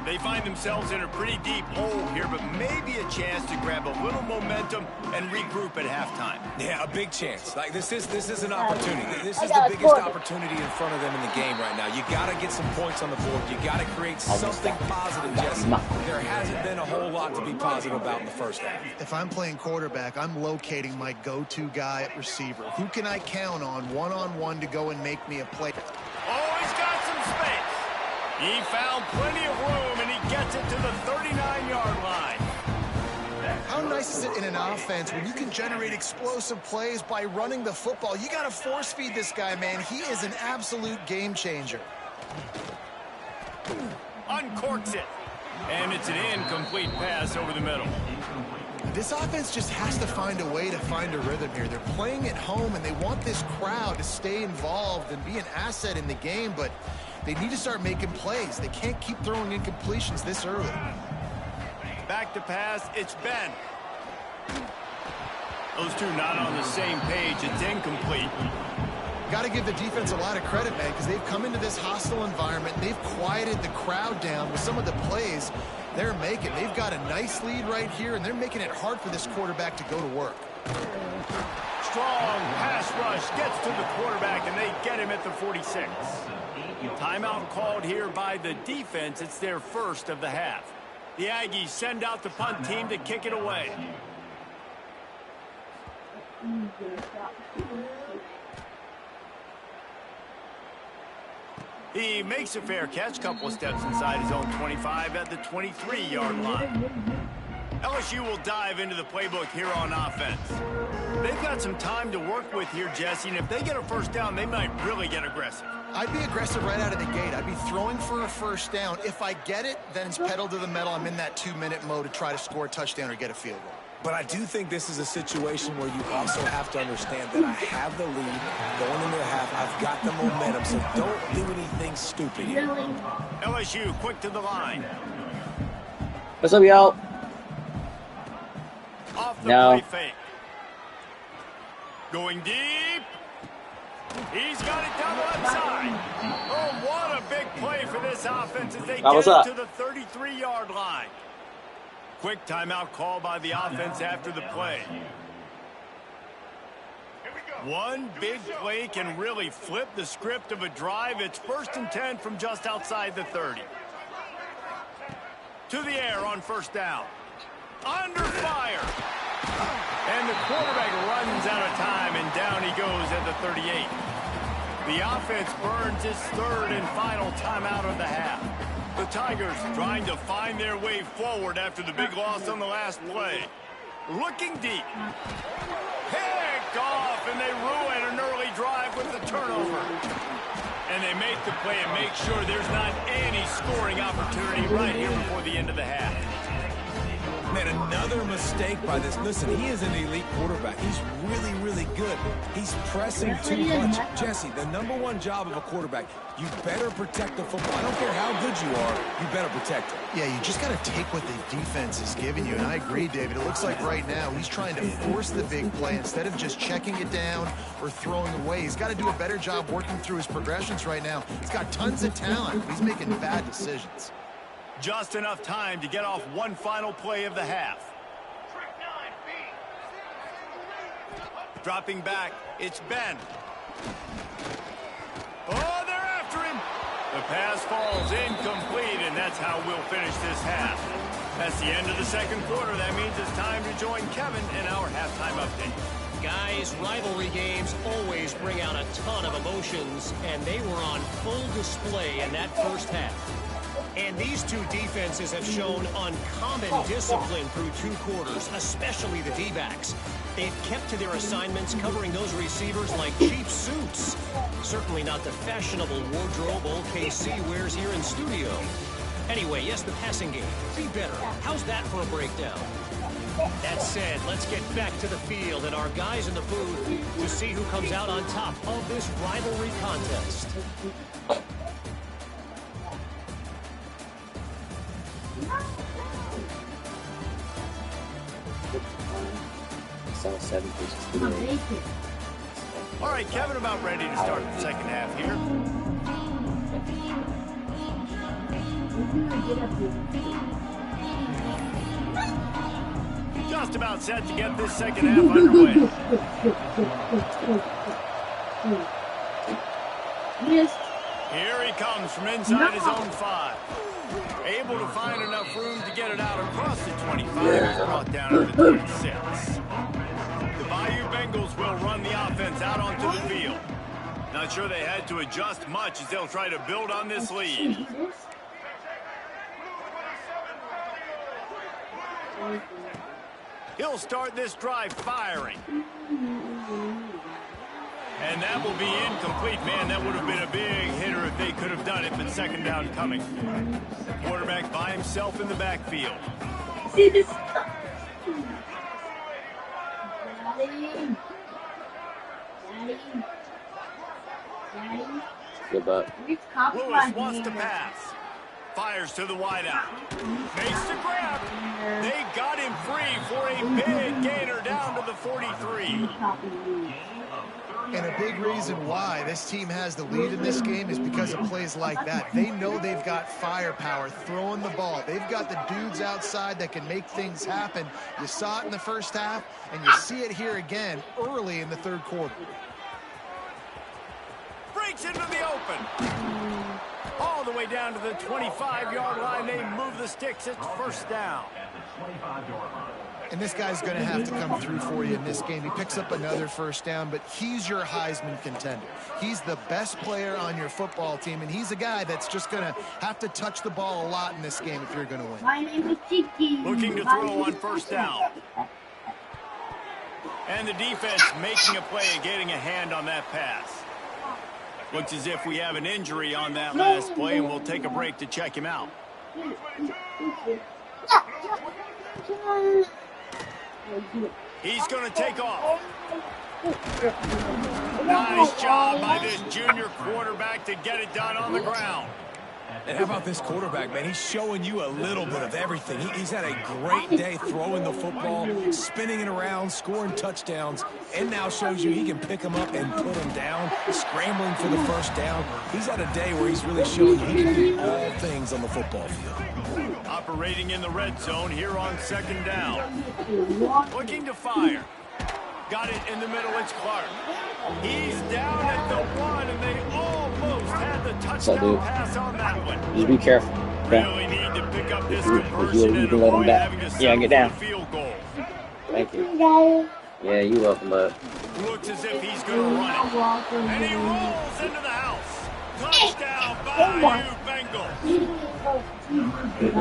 B: They find themselves in a pretty deep hole here, but maybe a chance to grab a little momentum and regroup at halftime.
E: Yeah, a big chance. Like this is an opportunity. This is the biggest opportunity in front of them in the game right now. You got to get some points on the board. You got to create something positive, Jesse. There hasn't been a whole lot to be positive about in the first half.
D: If I'm playing quarterback, I'm locating my go-to guy at receiver. Who can I count on one-on-one to go and make me a play?
B: Oh, he's got some space. He found plenty of room, and he gets it to the 39-yard line.
D: How nice is it in an offense when you can generate explosive plays by running the football? You got to force feed this guy, man. He is an absolute game changer.
B: Uncorks it, and it's an incomplete pass over the middle.
D: This offense just has to find a way to find a rhythm here. They're playing at home, and they want this crowd to stay involved and be an asset in the game, but they need to start making plays. They can't keep throwing incompletions this early.
B: Back to pass, it's Ben. Those two not on the same page. It's incomplete.
D: Got to give the defense a lot of credit, man, because they've come into this hostile environment. They've quieted the crowd down with some of the plays they're making. They've got a nice lead right here, and they're making it hard for this quarterback to go to work.
B: Strong pass rush gets to the quarterback, and they get him at the 46. Timeout called here by the defense. It's their first of the half. The Aggies send out the punt team to kick it away. He makes a fair catch, couple of steps inside his own 25 at the 23-yard line. LSU will dive into the playbook here on offense. They've got some time to work with here, Jesse, and if they get a first down, they might really get aggressive.
D: I'd be aggressive right out of the gate. I'd be throwing for a first down. If I get it, then it's pedal to the metal. I'm in that 2-minute mode to try to score a touchdown or get a field goal.
E: But I do think this is a situation where you also have to understand that I have the lead going into the half. I've got the momentum, so don't do anything stupid here.
B: LSU quick to the line.
C: What's up, y'all?
B: Off the play fake. Going deep. He's got it down the left side. Oh, what a big play for this offense as they get it to the 33-yard line. Quick timeout call by the offense after the play. One big play can really flip the script of a drive. It's 1st and 10 from just outside the 30. To the air on first down. Under fire. And the quarterback runs out of time, and down he goes at the 38. The offense burns its third and final timeout of the half. The Tigers trying to find their way forward after the big loss on the last play. Looking deep. Picked off, and they ruin an early drive with the turnover. And they make the play and make sure there's not any scoring opportunity right here before the end of the half.
E: Man, another mistake by this. Listen, he is an elite quarterback. He's really, really good. He's pressing too much. Jesse, the #1 job of a quarterback, you better protect the football. I don't care how good you are, you better protect it.
D: Yeah, you just got to take what the defense is giving you. And I agree, David. It looks like right now he's trying to force the big play instead of just checking it down or throwing away. He's got to do a better job working through his progressions right now. He's got tons of talent. He's making bad decisions.
B: Just enough time to get off one final play of the half. Dropping back, it's Ben. Oh, they're after him. The pass falls incomplete, and that's how we'll finish this half. That's the end of the second quarter. That means it's time to join Kevin in our halftime update.
F: Guys, rivalry games always bring out a ton of emotions, and they were on full display in that first half. And these two defenses have shown uncommon discipline through 2 quarters, especially the D-backs. They've kept to their assignments, covering those receivers like cheap suits. Certainly not the fashionable wardrobe OKC wears here in studio. Anyway, yes, the passing game. Be better. How's that for a breakdown? That said, let's get back to the field and our guys in the booth to see who comes out on top of this rivalry contest.
C: Saw 7 pitches today.
B: All right, Kevin, about ready to start the second half here. Just about set to get this second half underway. Here he comes from inside his own 5. Able to find enough room to get it out across the 25. He's brought down to the 26. The Bayou Bengals will run the offense out onto the field. Not sure they had to adjust much as they'll try to build on this lead. He'll start this drive firing. And that will be incomplete. Man, that would have been a big hitter if they could have done it, but second down coming. Quarterback by himself in the backfield.
C: Good luck.
B: Lewis wants to pass. Fires to the wideout. Makes the grab. They got him free for a big gainer down to the 43.
D: And a big reason why this team has the lead in this game is because of plays like that. They know they've got firepower throwing the ball. They've got the dudes outside that can make things happen. You saw it in the first half, and you see it here again early in the third quarter.
B: Breaks into the open. All the way down to the 25-yard line. They move the sticks. It's first down.
D: And this guy's going to have to come through for you in this game. He picks up another first down, but he's your Heisman contender. He's the best player on your football team, and he's a guy that's just going to have to touch the ball a lot in this game if you're going to win.
A: My name is Tiki.
B: Looking to throw on first down. And the defense making a play and getting a hand on that pass. Looks as if we have an injury on that last play, and we'll take a break to check him out. He's going to take off. Nice job by this junior quarterback to get it done on the ground.
E: And how about this quarterback, man? He's showing you a little bit of everything. He's had a great day throwing the football, spinning it around, scoring touchdowns, and now shows you he can pick them up and put them down, scrambling for the first down. He's had a day where he's really showing you he can do all things on the football field.
B: Operating in the red zone here on second down. Looking to fire. Got it in the middle. It's Clark. He's down at the 1, and they almost had the touchdown pass on that one.
C: Just be careful. Okay?
B: Really need to pick up this
C: You
B: conversion and
C: can let him
B: avoid
C: back.
B: having to
C: Yeah, get down.
B: field goal.
C: Thank you. Yeah, you're welcome, bud.
B: Looks as if he's going to run it. And he rolls into the house. Touchdown, Bayou Bengals.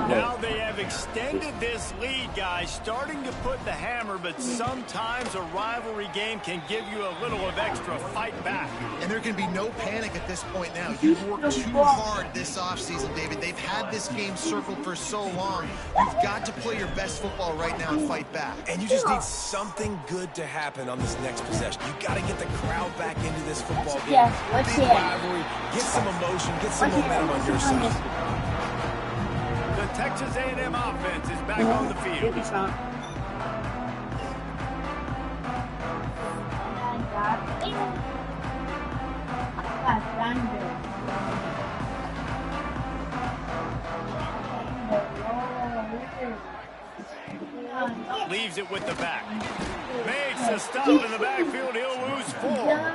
B: Now they have extended this lead, guys, starting to put the hammer, but sometimes a rivalry game can give you a little of extra fight back.
D: And there can be no panic at this point now. You've worked too hard this offseason, David. They've had this game circled for so long. You've got to play your best football right now and fight back.
E: And you just need something good to happen on this next possession. You got to get the crowd back into this football game. Big rivalry. Get some emotion. Get some momentum on your side.
B: The Texas A&M offense is back on the field. Leaves it with the back. Makes a stop in the backfield. He'll lose 4.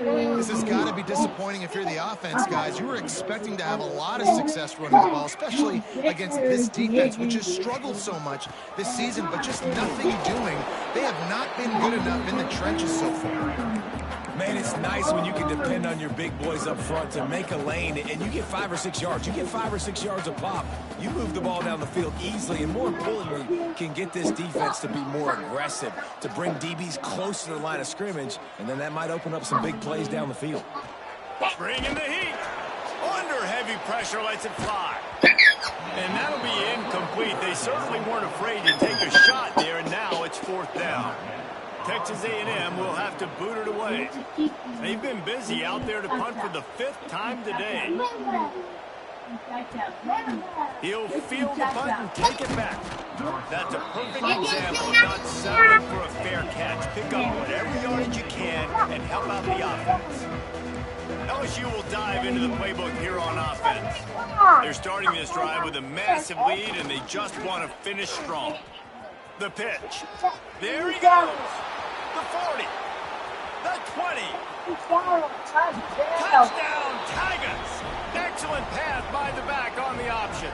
D: This has got to be disappointing if you're the offense, guys. You were expecting to have a lot of success running the ball, especially against this defense, which has struggled so much this season, but just nothing doing They have not been good enough in the trenches so far.
E: Man, it's nice when you can depend on your big boys up front to make a lane, and you get 5 or 6 yards. You get 5 or 6 yards a pop. You move the ball down the field easily, and more importantly, can get this defense to be more aggressive, to bring DBs close to the line of scrimmage, and then that might open up some big plays down the field.
B: Bringing the heat. Under heavy pressure, lets it fly. And that'll be incomplete. They certainly weren't afraid to take a shot there, and now it's 4th down. Texas A&M will have to boot it away. They've been busy out there to punt for the 5th time today. He'll field the punt and take it back. That's a perfect example of not settling for a fair catch. Pick up whatever yardage you can and help out the offense. LSU will dive into the playbook here on offense. They're starting this drive with a massive lead, and they just want to finish strong. The pitch. There he goes. The 40. The 20. Touchdown, Tigers. Excellent pass by the back on the option.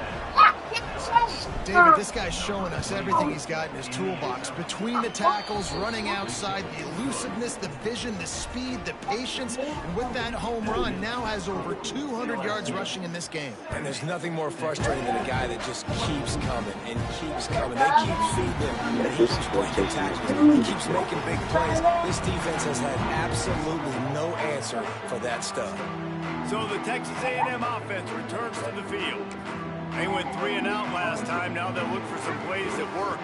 D: David, this guy's showing us everything he's got in his toolbox. Between the tackles, running outside, the elusiveness, the vision, the speed, the patience, and with that home run, now has over 200 yards rushing in this game.
E: And there's nothing more frustrating than a guy that just keeps coming and keeps coming. They keep feeding him, and he keeps breaking tackles. He keeps making big plays. This defense has had absolutely no answer for that stuff.
B: So the Texas A&M offense returns to the field. They went 3 and out last time. Now they'll look for some plays that work.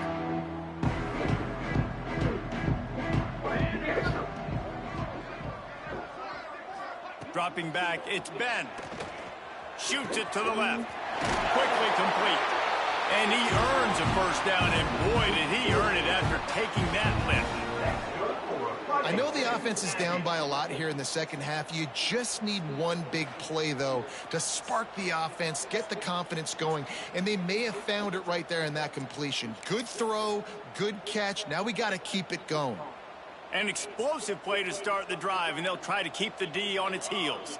B: Dropping back, it's Ben. Shoots it to the left. Quickly complete. And he earns a 1st down, and boy, did he earn it after taking that lift.
D: I know the offense is down by a lot here in the second half. You just need one big play, though, to spark the offense, get the confidence going, and they may have found it right there in that completion. Good throw, good catch. Now we got to keep it going.
B: An explosive play to start the drive, and they'll try to keep the D on its heels.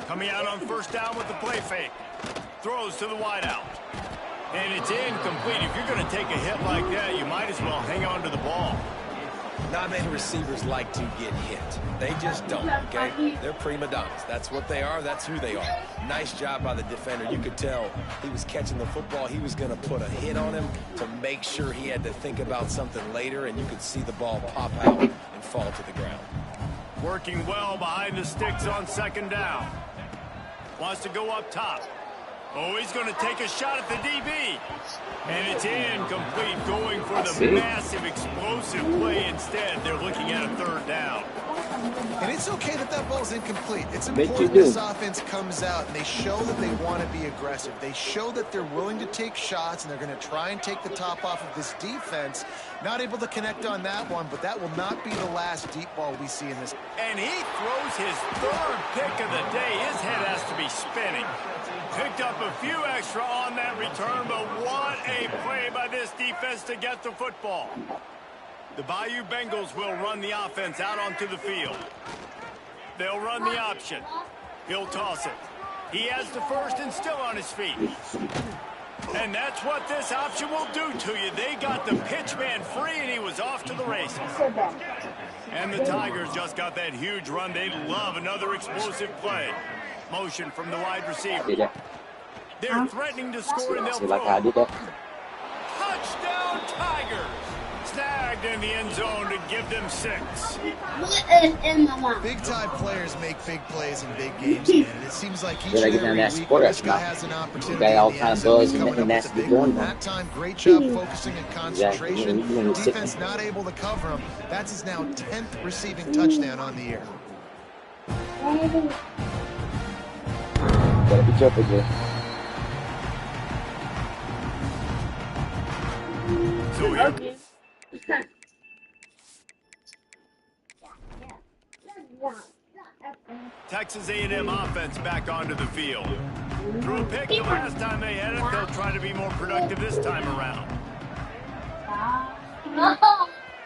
B: Coming out on 1st down with the play fake. Throws to the wideout. And it's incomplete. If you're going to take a hit like that, you might as well hang on to the ball.
E: Not many receivers like to get hit. They just don't, okay? They're prima donnas. That's what they are. That's who they are. Nice job by the defender. You could tell he was catching the football. He was going to put a hit on him to make sure he had to think about something later, and you could see the ball pop out and fall to the ground.
B: Working well behind the sticks on 2nd down. Wants to go up top. Oh, he's going to take a shot at the DB. And it's incomplete, going for the massive explosive play instead. They're looking at a 3rd down.
D: And it's okay that that ball's incomplete. It's important this offense comes out and they show that they want to be aggressive. They show that they're willing to take shots and they're going to try and take the top off of this defense. Not able to connect on that one, but that will not be the last deep ball we see in this.
B: And he throws his 3rd pick of the day. His head has to be spinning. Picked up a few extra on that return, but what a play by this defense to get the football. The Bayou Bengals will run the offense out onto the field. They'll run the option. He'll toss it. He has the 1st and still on his feet. And that's what this option will do to you. They got the pitch man free, and he was off to the races. And the Tigers just got that huge run. They love another explosive play. Motion from the wide receiver. They're threatening to score, and they'll throw. Touchdown, Tigers! Snagged in the end zone to give them 6.
D: Big-time players make big plays in big games, and it seems like each and every week this guy has an opportunity in the end zone. He's coming up with a big one. That time, great job focusing and concentration. Defense not able to cover him. That's his now 10th receiving touchdown on the year.
C: Gotta be careful here.
B: So here. Texas A&M offense back onto the field. Threw a pick the last time they had it. They'll try to be more productive this time around.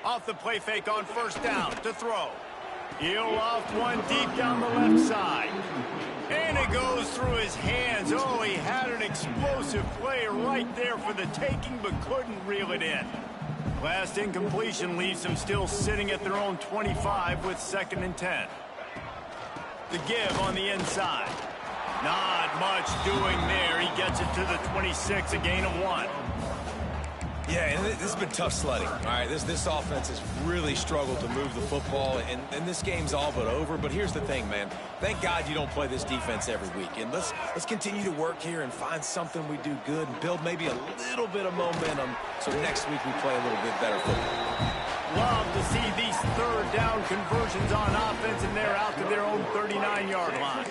B: Off the play fake on 1st down to throw. He'll loft one deep down the left side. And it goes through his hands. Oh, he had an explosive play right there for the taking, but couldn't reel it in. Last incompletion leaves them still sitting at their own 25 with 2nd and 10. The give on the inside. Not much doing there. He gets it to the 26, a gain of 1.
E: Yeah, and this has been tough sledding. All right, this offense has really struggled to move the football, and this game's all but over. But here's the thing, man. Thank God you don't play this defense every week. And let's continue to work here and find something we do good and build maybe a little bit of momentum so next week we play a little bit better football.
B: Love to see these 3rd down conversions on offense, and they're out to their own 39-yard line.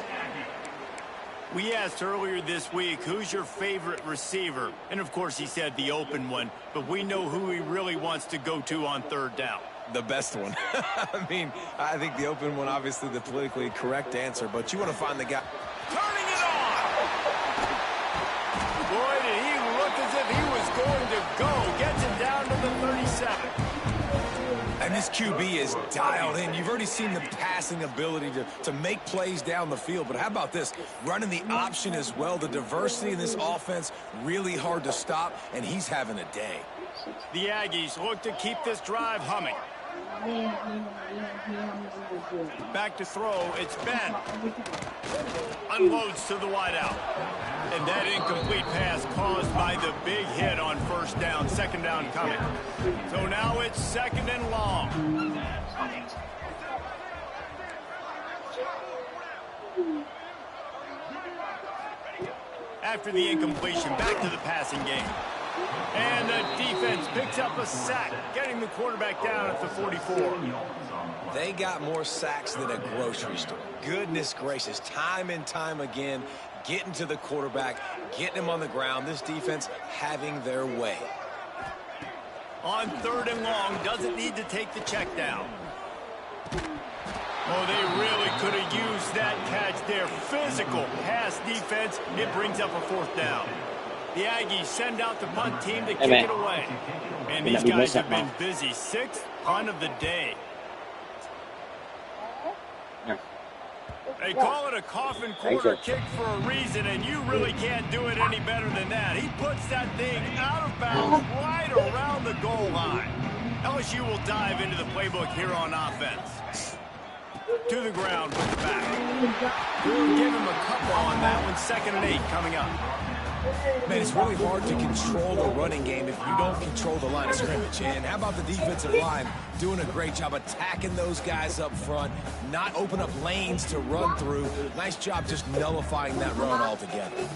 B: We asked earlier this week, who's your favorite receiver? And, of course, he said the open one, but we know who he really wants to go to on 3rd down.
E: The best one. I mean, I think the open one, obviously the politically correct answer, but you want to find the guy.
B: Turning it on! Boy, did he look as if he was going to go. Gets it down to the 37.
E: And this QB is dialed in. You've already seen the passing ability to make plays down the field. But how about this? Running the option as well. The diversity in this offense, really hard to stop, and he's having a day.
B: The Aggies look to keep this drive humming. Back to throw. It's Ben. Unloads to the wideout. And that incomplete pass caused by the big hit on 1st down. 2nd down coming. So now it's 2nd and long. After the incompletion, back to the passing game. And the defense picks up a sack, getting the quarterback down at the 44.
E: They got more sacks than a grocery store. Goodness gracious, time and time again, getting to the quarterback, getting him on the ground. This defense having their way.
B: On 3rd and long, doesn't need to take the check down. Oh, they really could have used that catch there. Physical pass defense. It brings up a 4th down. The Aggies send out the punt team to kick it away. And these guys have been busy. 6th punt of the day. They call it a coffin corner kick for a reason, and you really can't do it any better than that. He puts that thing out of bounds right around the goal line. LSU will dive into the playbook here on offense. To the ground with the back. We'll give him a couple on that one. 2nd and 8 coming up.
E: Man, it's really hard to control the running game if you don't control the line of scrimmage. And how about the defensive line doing a great job attacking those guys up front, not open up lanes to run through. Nice job just nullifying that run altogether.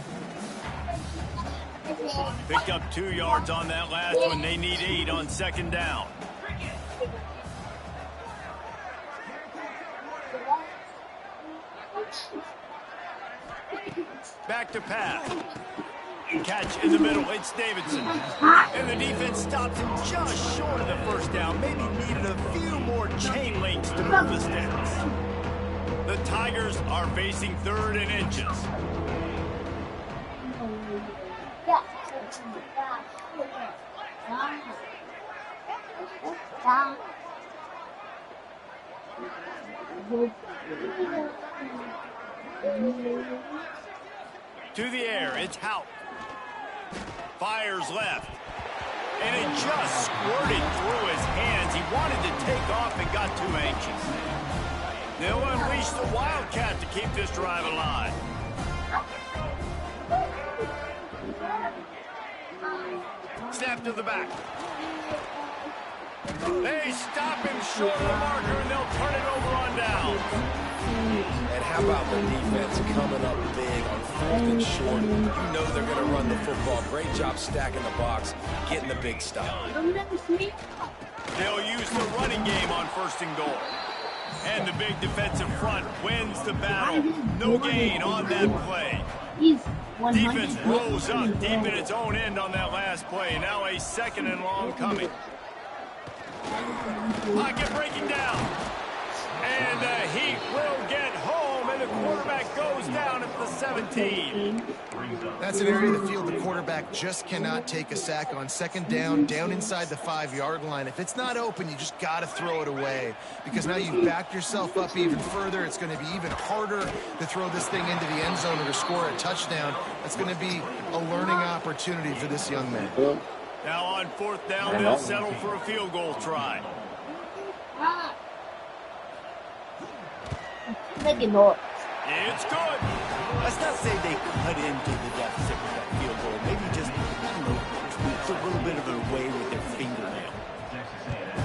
B: Picked up 2 yards on that last one. They need 8 on 2nd down. Back to pass. Catch in the middle. It's Davidson. And the defense stops him just short of the 1st down. Maybe needed a few more chain links to move the sticks. The Tigers are facing 3rd and inches. To the air, it's Houck. Fires left. And it just squirted through his hands. He wanted to take off and got too anxious. They'll unleash the Wildcat to keep this drive alive. Snap to the back. They stop him short of the marker, and they'll turn it over on down.
E: And how about the defense coming up big on 4th and short? You know they're going to run the football. Great job stacking the box, getting the big stop.
B: They'll use the running game on 1st and goal. And the big defensive front wins the battle. No gain on that play. Defense rolls up deep in its own end on that last play. Now a 2nd and long coming. Pocket breaking down. And the Heat will get home, and the quarterback goes down at the 17.
D: That's an area of the field the quarterback just cannot take a sack on. 2nd down, down inside the 5-yard line. If it's not open, you just got to throw it away, because now you've backed yourself up even further. It's going to be even harder to throw this thing into the end zone or to score a touchdown. That's going to be a learning opportunity for this young man.
B: Now on fourth down, they'll settle for a field goal try.
A: Making noise.
B: It's good.
G: Let's not say they cut into the deficit with that field goal. Maybe just, I don't know, tweaked a little bit of their way with their fingernail.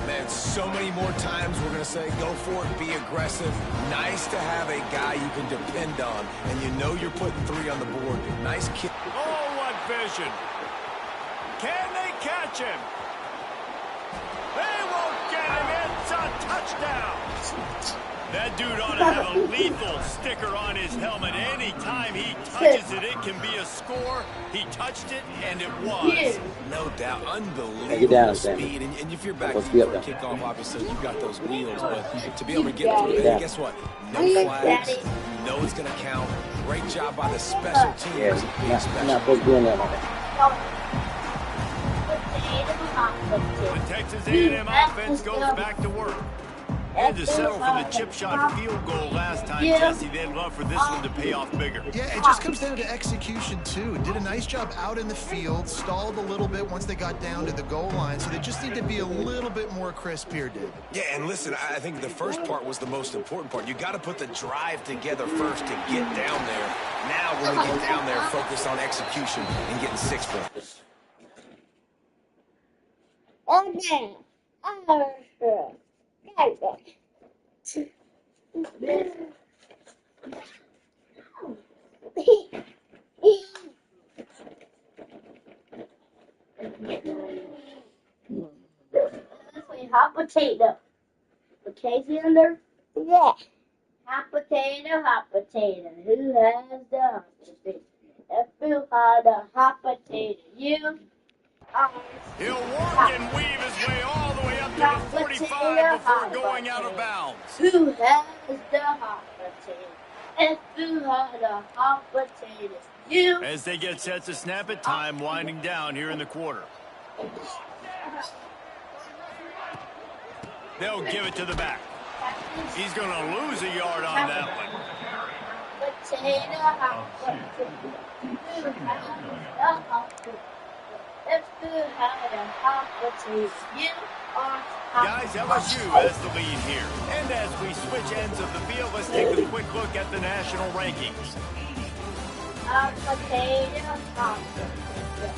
E: Man, so many more times we're going to say, go for it, be aggressive. Nice to have a guy you can depend on, and you know you're putting 3 on the board. Nice kick.
B: Oh, what vision. Can they catch him? They won't get him. It's a touchdown. That dude ought to have a lethal sticker on his helmet. Anytime he touches it, it can be a score. He touched it, and it was.
E: No doubt. Unbelievable speed. And if you're back for a kickoff, obviously, you've got those wheels. But to be able to get through it, guess what? No flags. You know it's going to count. Great job by the special teams.
C: Yeah, I'm not supposed to be in there,
B: The Texas A&M offense goes back to work. And to settle for the chip shot field goal last time, Jesse, they'd love for this one to pay off bigger.
D: Yeah, it just comes down to execution, too. Did a nice job out in the field, stalled a little bit once they got down to the goal line, so they just need to be a little bit more crisp here, David.
E: Yeah, and listen, I think the first part was the most important part. You got to put the drive together first to get down there. Now, when we get down there, focus on execution and getting 6 points.
A: Okay. Hot potato. Okay, under? Yeah. Hot potato, hot potato. Who has the hot potato? If you had a hot potato, you are.
B: He'll work and weave his way all the way up to the 45 before going out of bounds.
A: Who has the hot potato? If you had a hot potato, you.
B: As they get set to snap it, time winding down here in the quarter. They'll give it to the back. He's going to lose a yard on that one.
A: Potato, hot potato. Who has the hot potato? If you had a hot potato, you are hot.
B: Guys, LSU has the lead here. And as we switch ends of the field, let's take a quick look at the national rankings.
A: Hot potato, hot potato.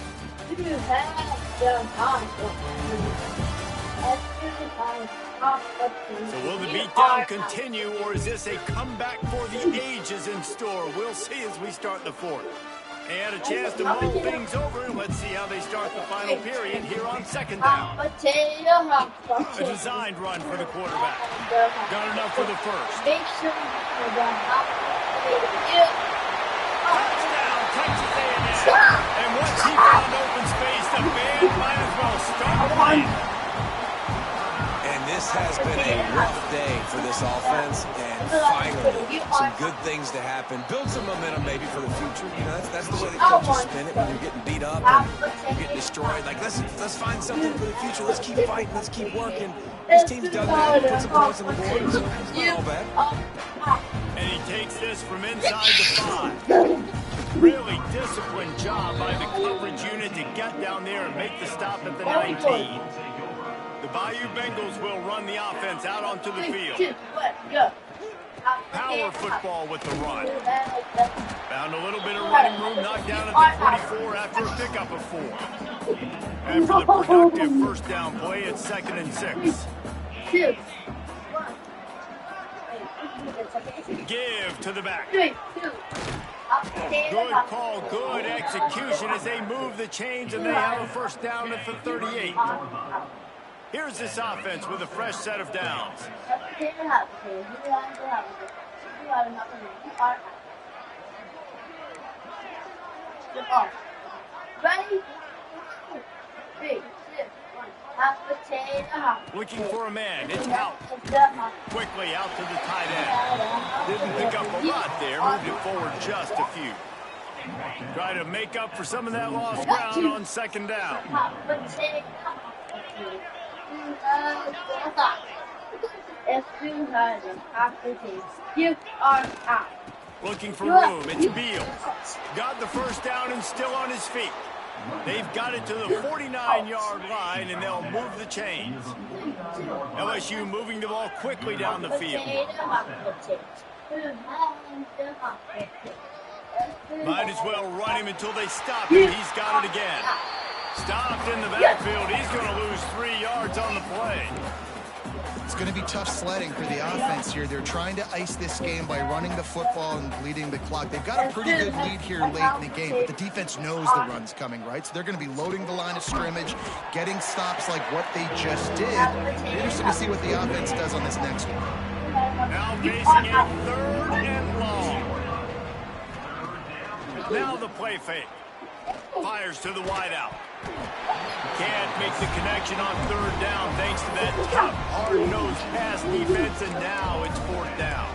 A: You have the hot potato.
B: So will the beatdown continue, or is this a comeback for the ages in store? We'll see as we start the fourth. And a chance to mull things over, and let's see how they start the final period here on second down. A designed run for the quarterback. Got enough for the first. Touchdown, Texas A&M. And once he found open space, the band might as well start playing.
E: This has been a rough day for this offense, and finally, some good things to happen. Build some momentum maybe for the future. You know, that's the way the coaches spin it when you're getting beat up and you're getting destroyed. Like, let's find something for the future. Let's keep fighting. Let's keep working. This team's done that. Put some points on the board. So it's not all bad.
B: And he takes this from inside the 5. Really disciplined job by the coverage unit to get down there and make the stop at the 19. The Bayou Bengals will run the offense out onto the field. Power football with the run. Found a little bit of running room, knocked down at the 24 after a pickup of 4. After the productive first down play, it's 2nd and 6. Give to the back. Good call, good execution as they move the chains and they have a first down at the 38. Here's this offense with a fresh set of downs. Looking for a man. It's out. Quickly out to the tight end. Didn't pick up a lot there. Moved it forward just a few. Try to make up for some of that lost ground on second down.
A: If you had a hot potato, you are hot.
B: Looking for room. It's Beal. Got the first down and still on his feet. They've got it to the 49-yard line, and they'll move the chains. LSU moving the ball quickly down the field. Might as well run him until they stop him. He's got it again. Stopped in the backfield. He's going to lose 3 yards on the play.
D: It's going to be tough sledding for the offense here. They're trying to ice this game by running the football and bleeding the clock. They've got a pretty good lead here late in the game, but the defense knows the run's coming, right? So they're going to be loading the line of scrimmage, getting stops like what they just did. Interested to see what the offense does on this next one.
B: Now facing it 3rd and long. Now the play fake. Fires to the wideout. Can't make the connection on 3rd down thanks to that tough, hard-nosed pass defense, and now it's 4th down.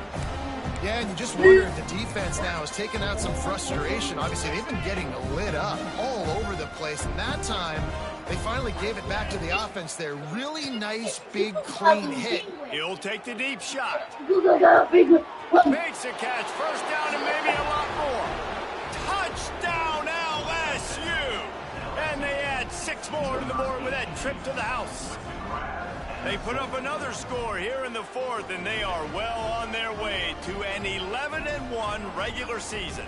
D: Yeah, and you just wonder if the defense now has taken out some frustration. Obviously, they've been getting lit up all over the place, and that time they finally gave it back to the offense there. Really nice, big, clean hit.
B: He'll take the deep shot. Makes a catch. 1st down and maybe a lot more. Touchdown, LSU! And they add 6 more to the board with that trip to the house. They put up another score here in the 4th, and they are well on their way to an 11-1 regular season.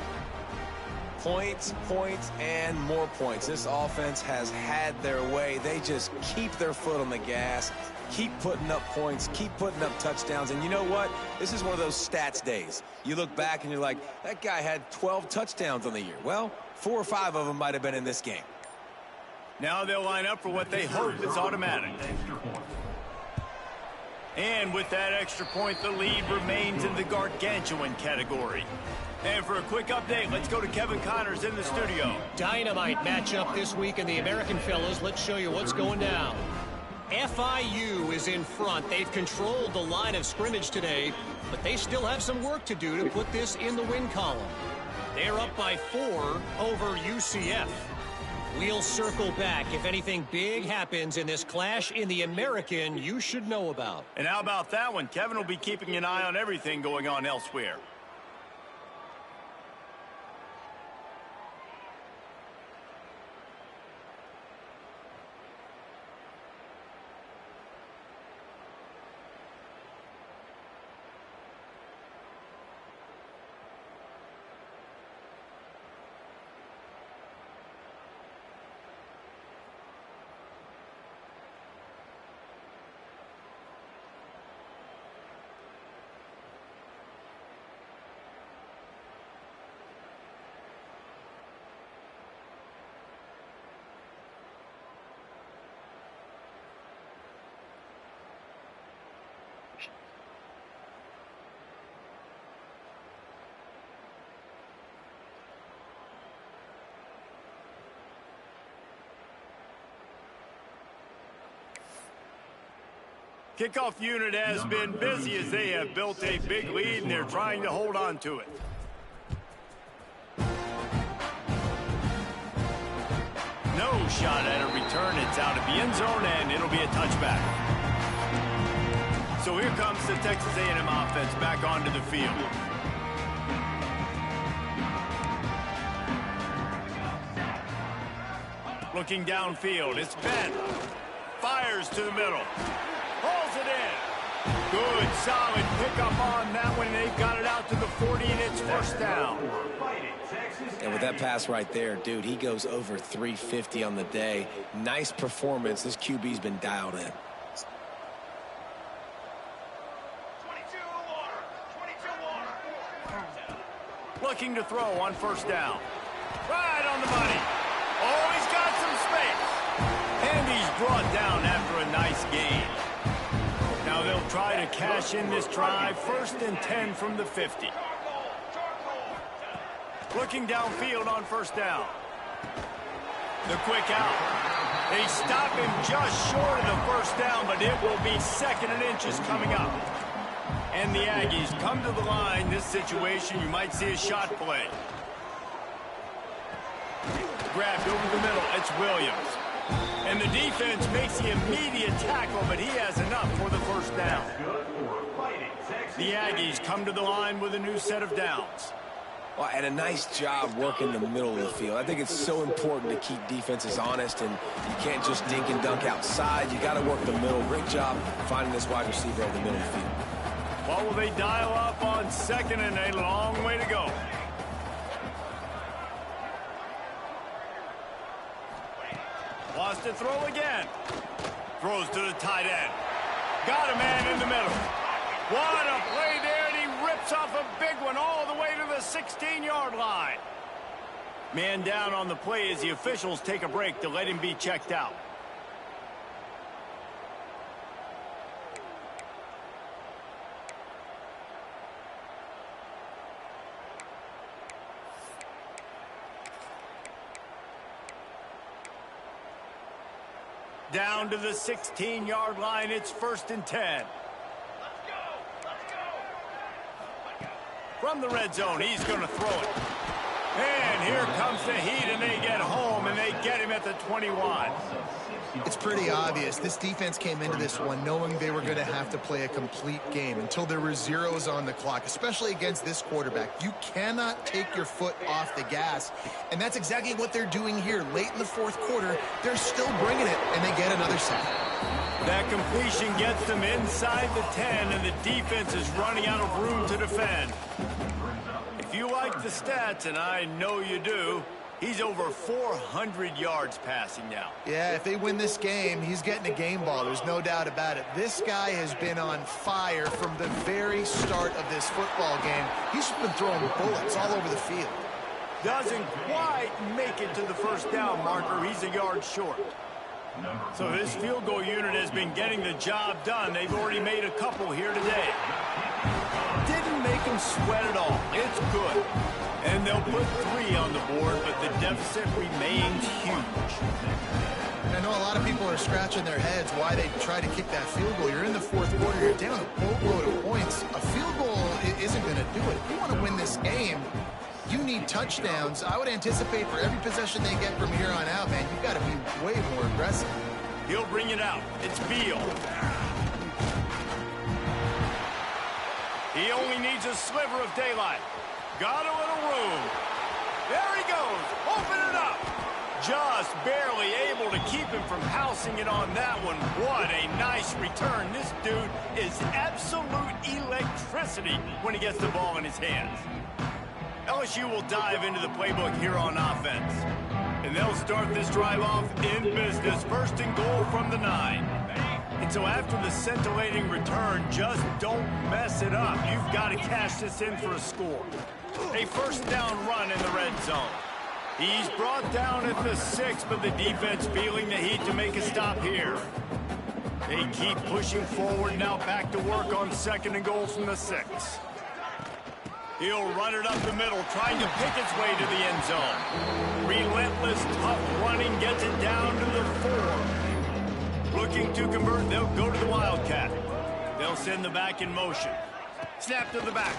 E: Points, points, and more points. This offense has had their way. They just keep their foot on the gas, keep putting up points, keep putting up touchdowns. And you know what? This is one of those stats days. You look back and you're like, that guy had 12 touchdowns on the year. Well, 4 or 5 of them might have been in this game.
B: Now they'll line up for what they hope is automatic. And with that extra point, the lead remains in the gargantuan category. And for a quick update, let's go to Kevin Connors in the studio.
F: Dynamite matchup this week in the American, fellas. Let's show you what's going down. FIU is in front. They've controlled the line of scrimmage today, but they still have some work to do to put this in the win column. They're up by 4 over UCF. We'll circle back if anything big happens in this clash in the American you should know about.
B: And how about that one? Kevin will be keeping an eye on everything going on elsewhere. Kickoff unit has been busy as they have built a big lead, and they're trying to hold on to it. No shot at a return. It's out of the end zone, and it'll be a touchback. So here comes the Texas A&M offense back onto the field. Looking downfield, it's Ben. Fires to the middle. Pulls it in. Good, solid pickup on that one. They've got it out to the 40, and it's 1st down.
E: And with that pass right there, dude, he goes over 350 on the day. Nice performance. This QB's been dialed in.
B: Looking to throw on 1st down. Right on the money. Oh, he's got some space. And he's brought down after a nice gain. Now they'll try to cash in this drive. 1st and 10 from the 50. Looking downfield on 1st down. The quick out. They stop him just short of the 1st down, but it will be 2nd and inches coming up. And the Aggies come to the line. This situation, you might see a shot play. Grabbed over the middle. It's Williams. And the defense makes the immediate tackle, but he has enough for the 1st down. The Aggies come to the line with a new set of downs.
E: Well, and a nice job working the middle of the field. I think it's so important to keep defenses honest, and you can't just dink and dunk outside. You got to work the middle. Great job finding this wide receiver over the middle of the field.
B: What will they dial up on second and a long way to go? Wants to throw again. Throws to the tight end. Got a man in the middle. What a play there, and he rips off a big one all the way to the 16-yard line. Man down on the play as the officials take a break to let him be checked out. Down to the 16-yard line, it's 1st and 10. From the red zone, he's going to throw it. And here comes the heat, and they get home, and they get him at the 21.
D: It's pretty obvious. This defense came into this one knowing they were going to have to play a complete game until there were zeros on the clock, especially against this quarterback. You cannot take your foot off the gas, and that's exactly what they're doing here. Late in the 4th quarter, they're still bringing it, and they get another sack.
B: That completion gets them inside the 10, and the defense is running out of room to defend. If you like the stats, and I know you do, he's over 400 yards passing now.
D: Yeah, if they win this game, he's getting a game ball. There's no doubt about it. This guy has been on fire from the very start of this football game. He's just been throwing bullets all over the field.
B: Doesn't quite make it to the 1st down marker. He's a yard short. So this field goal unit has been getting the job done. They've already made a couple here today. Didn't make them sweat at all. It's good. And they'll put 3 on the board, but the deficit remains huge.
D: I know a lot of people are scratching their heads why they try to kick that field goal. You're in the 4th quarter. You're down a boatload of points. A field goal isn't going to do it. If you want to win this game, you need touchdowns. I would anticipate for every possession they get from here on out, man, you've got to be way more aggressive.
B: He'll bring it out. It's Beal. He only needs a sliver of daylight. Got a little room. There he goes. Open it up. Just barely able to keep him from housing it on that one. What a nice return. This dude is absolute electricity when he gets the ball in his hands. LSU will dive into the playbook here on offense. And they'll start this drive off in business. 1st and goal from the 9. And so after the scintillating return, just don't mess it up. You've got to cash this in for a score. A 1st down run in the red zone. He's brought down at the 6, but the defense feeling the heat to make a stop here. They keep pushing forward, now back to work on 2nd and goal from the 6. He'll run it up the middle, trying to pick its way to the end zone. Relentless, tough running gets it down to the 4. Looking to convert, they'll go to the Wildcat. They'll send the back in motion. Snap to the back.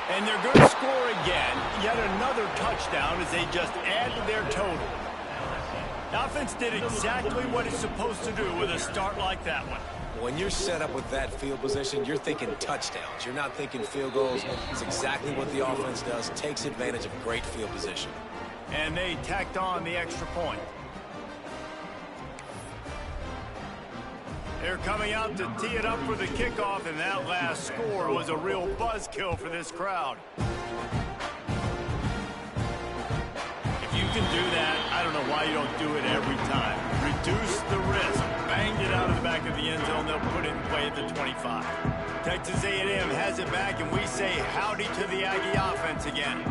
B: And they're going to score again. Yet another touchdown as they just add to their total. The offense did exactly what it's supposed to do with a start like that one.
E: When you're set up with that field position, you're thinking touchdowns. You're not thinking field goals. It's exactly what the offense does. Takes advantage of great field position.
B: And they tacked on the extra point. They're coming out to tee it up for the kickoff, and that last score was a real buzzkill for this crowd. If you can do that, I don't know why you don't do it every time. Reduce the risk. Banged it out of the back of the end zone. They'll put it in play at the 25. Texas A&M has it back, and we say howdy to the Aggie offense again.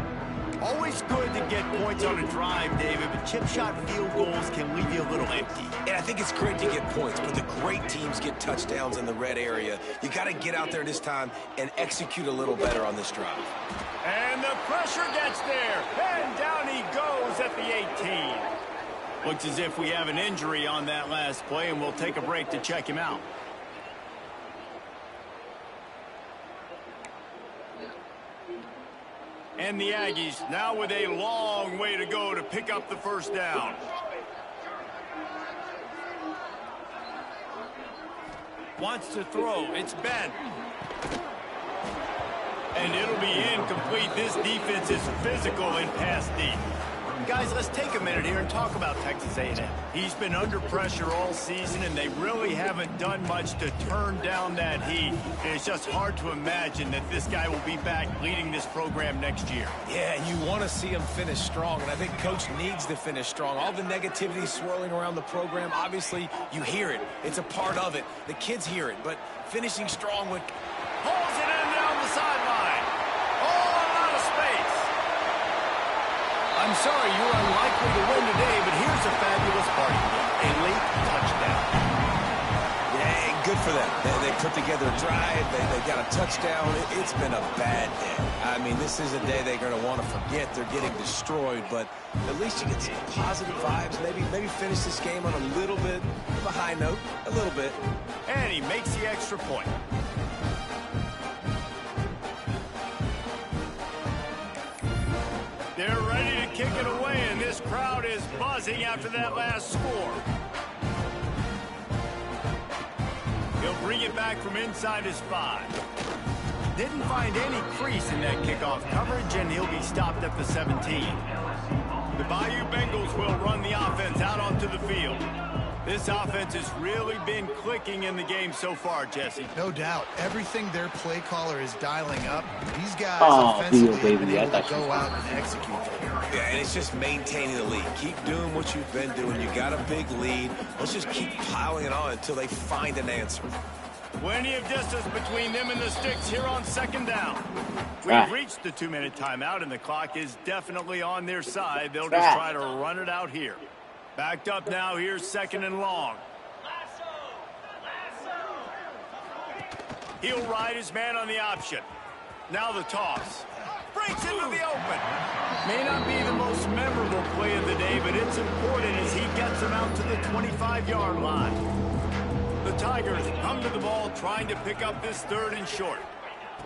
B: Always good to get points on a drive, David, but chip shot field goals can leave you a little empty.
E: And I think it's great to get points, but the great teams get touchdowns in the red area. You got to get out there this time and execute a little better on this drive.
B: And the pressure gets there, and down he goes at the 18. Looks as if we have an injury on that last play, and we'll take a break to check him out. And the Aggies now with a long way to go to pick up the 1st down. Wants to throw. It's Ben. And it'll be incomplete. This defense is physical in pass deep. Guys, let's take a minute here and talk about Texas A&M. He's been under pressure all season, and they really haven't done much to turn down that heat. And it's just hard to imagine that this guy will be back leading this program next year.
E: Yeah, you want to see him finish strong, and I think Coach needs to finish strong. All the negativity swirling around the program, obviously, you hear it. It's a part of it. The kids hear it, but finishing strong with...
B: Pulls it in down the sideline. All out of space. I'm sorry, you're unlikely to win today, but here's a fabulous party. A late touchdown.
E: Yeah, good for them. They put together a drive. They got a touchdown. It's been a bad day. I mean, this is a day they're going to want to forget. They're getting destroyed, but at least you get some positive vibes. Maybe finish this game on a little bit of a high note. A little bit.
B: And he makes the extra point. They're ready to kick it away, and this crowd is buzzing after that last score. He'll bring it back from inside his 5. Didn't find any crease in that kickoff coverage, and he'll be stopped at the 17. The Bayou Bengals will run the offense out onto the field. This offense has really been clicking in the game so far, Jesse.
D: No doubt. Everything their play caller is dialing up, these guys
C: Oh,
D: offensively
C: Bill,
D: have been
C: baby, I
D: able to
C: thought you
D: go out and execute.
E: Yeah, and it's just maintaining the lead. Keep doing what you've been doing. You got a big lead. Let's just keep piling it on until they find an answer.
B: Plenty of distance between them and the sticks here on second down. We've reached the 2-minute timeout, and the clock is definitely on their side. They'll just try to run it out here. Backed up now. Here's second and long. He'll ride his man on the option. Now the toss. Breaks into the open. May not be the most memorable play of the day, but it's important as he gets him out to the 25-yard line. The Tigers come to the ball trying to pick up this 3rd and short.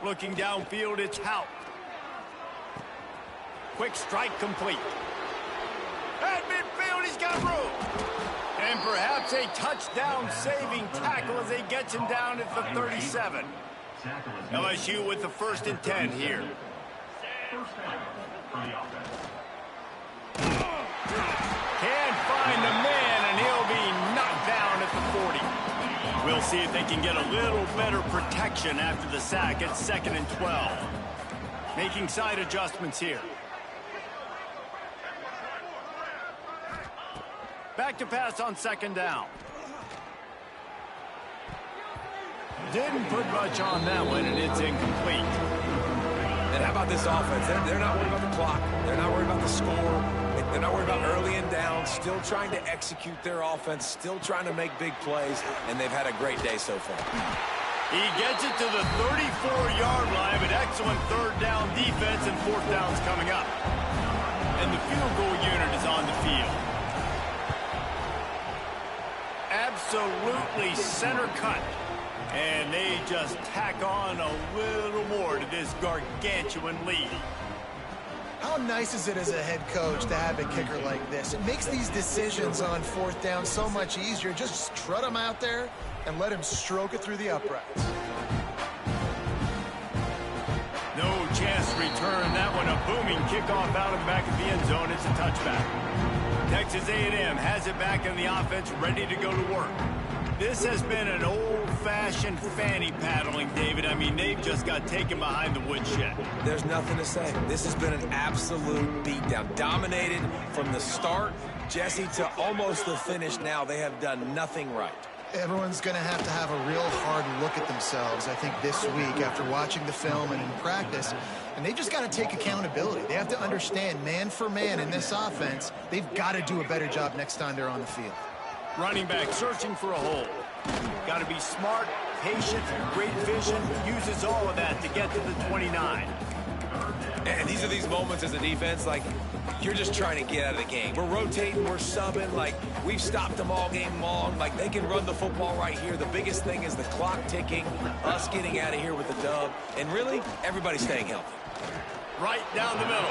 B: Looking downfield, it's Houck. Quick strike complete. At midfield, he's got room. And perhaps a touchdown-saving tackle as they get him down at the 37. LSU with the 1st and 10 here. Can't find the man, and he'll be knocked down at the 40. We'll see if they can get a little better protection after the sack at 2nd and 12. Making side adjustments here. Back to pass on 2nd down. Didn't put much on that one, and it's incomplete.
E: And how about this offense? They're not worried about the clock. They're not worried about the score. They're not worried about early and down. Still trying to execute their offense. Still trying to make big plays. And they've had a great day so far.
B: He gets it to the 34-yard line, but excellent 3rd down defense, and 4th down's coming up. And the field goal unit is on the field. Absolutely center cut. And they just tack on a little more to this gargantuan lead.
D: How nice is it as a head coach to have a kicker like this? It makes these decisions on 4th down so much easier. Just strut him out there and let him stroke it through the uprights.
B: No chance to return that one. A booming kickoff out of the back of the end zone. It's a touchback. Texas A&M has it back in the offense, ready to go to work. This has been an old-fashioned fanny paddling, David. I mean, they've just got taken behind the woodshed.
E: There's nothing to say. This has been an absolute beatdown. Dominated from the start, Jesse, to almost the finish now. They have done nothing right.
D: Everyone's going to have a real hard look at themselves, I think, this week after watching the film and in practice. And they just got to take accountability. They have to understand, man for man in this offense, they've got to do a better job next time they're on the field.
B: Running back searching for a hole. Got to be smart, patient, great vision. Uses all of that to get to the 29.
E: And these are these moments as a defense, like, you're just trying to get out of the game. We're rotating, we're subbing, like, we've stopped them all game long. Like, they can run the football right here. The biggest thing is the clock ticking, us getting out of here with the dub, and really, everybody staying healthy.
B: Right down the middle.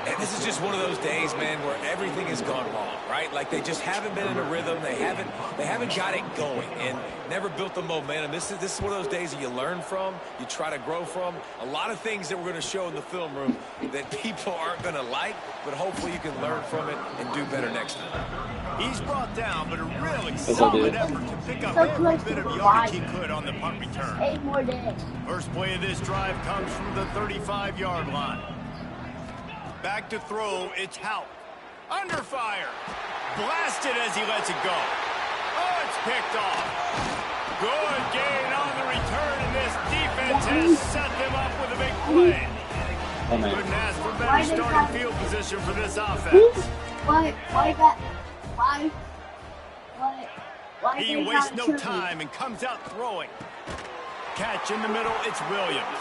E: And this is just one of those days, man, where everything has gone wrong, right? Like they just haven't been in a rhythm. They haven't got it going and never built the momentum. This is one of those days that you learn from, you try to grow from. A lot of things that we're going to show in the film room that people aren't going to like, but hopefully you can learn from it and do better next time.
B: He's brought down, but a really solid effort to pick up every bit of yardage he could on the punt return.
A: 8 more days.
B: First play of this drive comes from the 35-yard line. Back to throw, it's Houck. Under fire. Blasted as he lets it go. Oh, it's picked off. Good gain on the return, and this defense has set them up with a big play. Couldn't ask for better starting field position for this offense. He wastes no time and comes out throwing. Catch in the middle, it's Williams.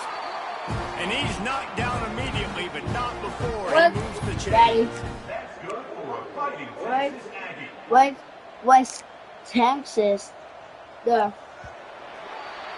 B: And he's knocked down immediately, but not before he moves the chains.
A: West Texas,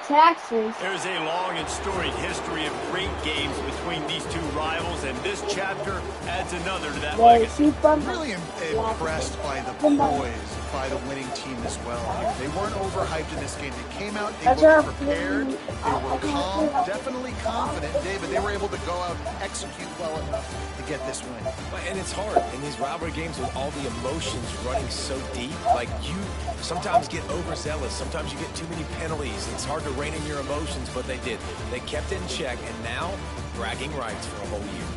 A: Texas.
B: There's a long and storied history of great games between these two rivals, and this chapter adds another to that legacy.
D: I'm really impressed by the poise by the winning team as well here. They weren't overhyped in this game. They came out, they were prepared, they were calm, definitely confident, David. They were able to go out and execute well enough to get this win.
E: And it's hard in these rivalry games with all the emotions running so deep. Like, you sometimes get overzealous. Sometimes you get too many penalties. It's hard to rein in your emotions, but they did. They kept it in check, and now bragging rights for a whole year.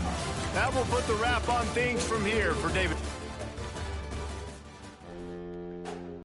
B: That will put the wrap on things from here for David.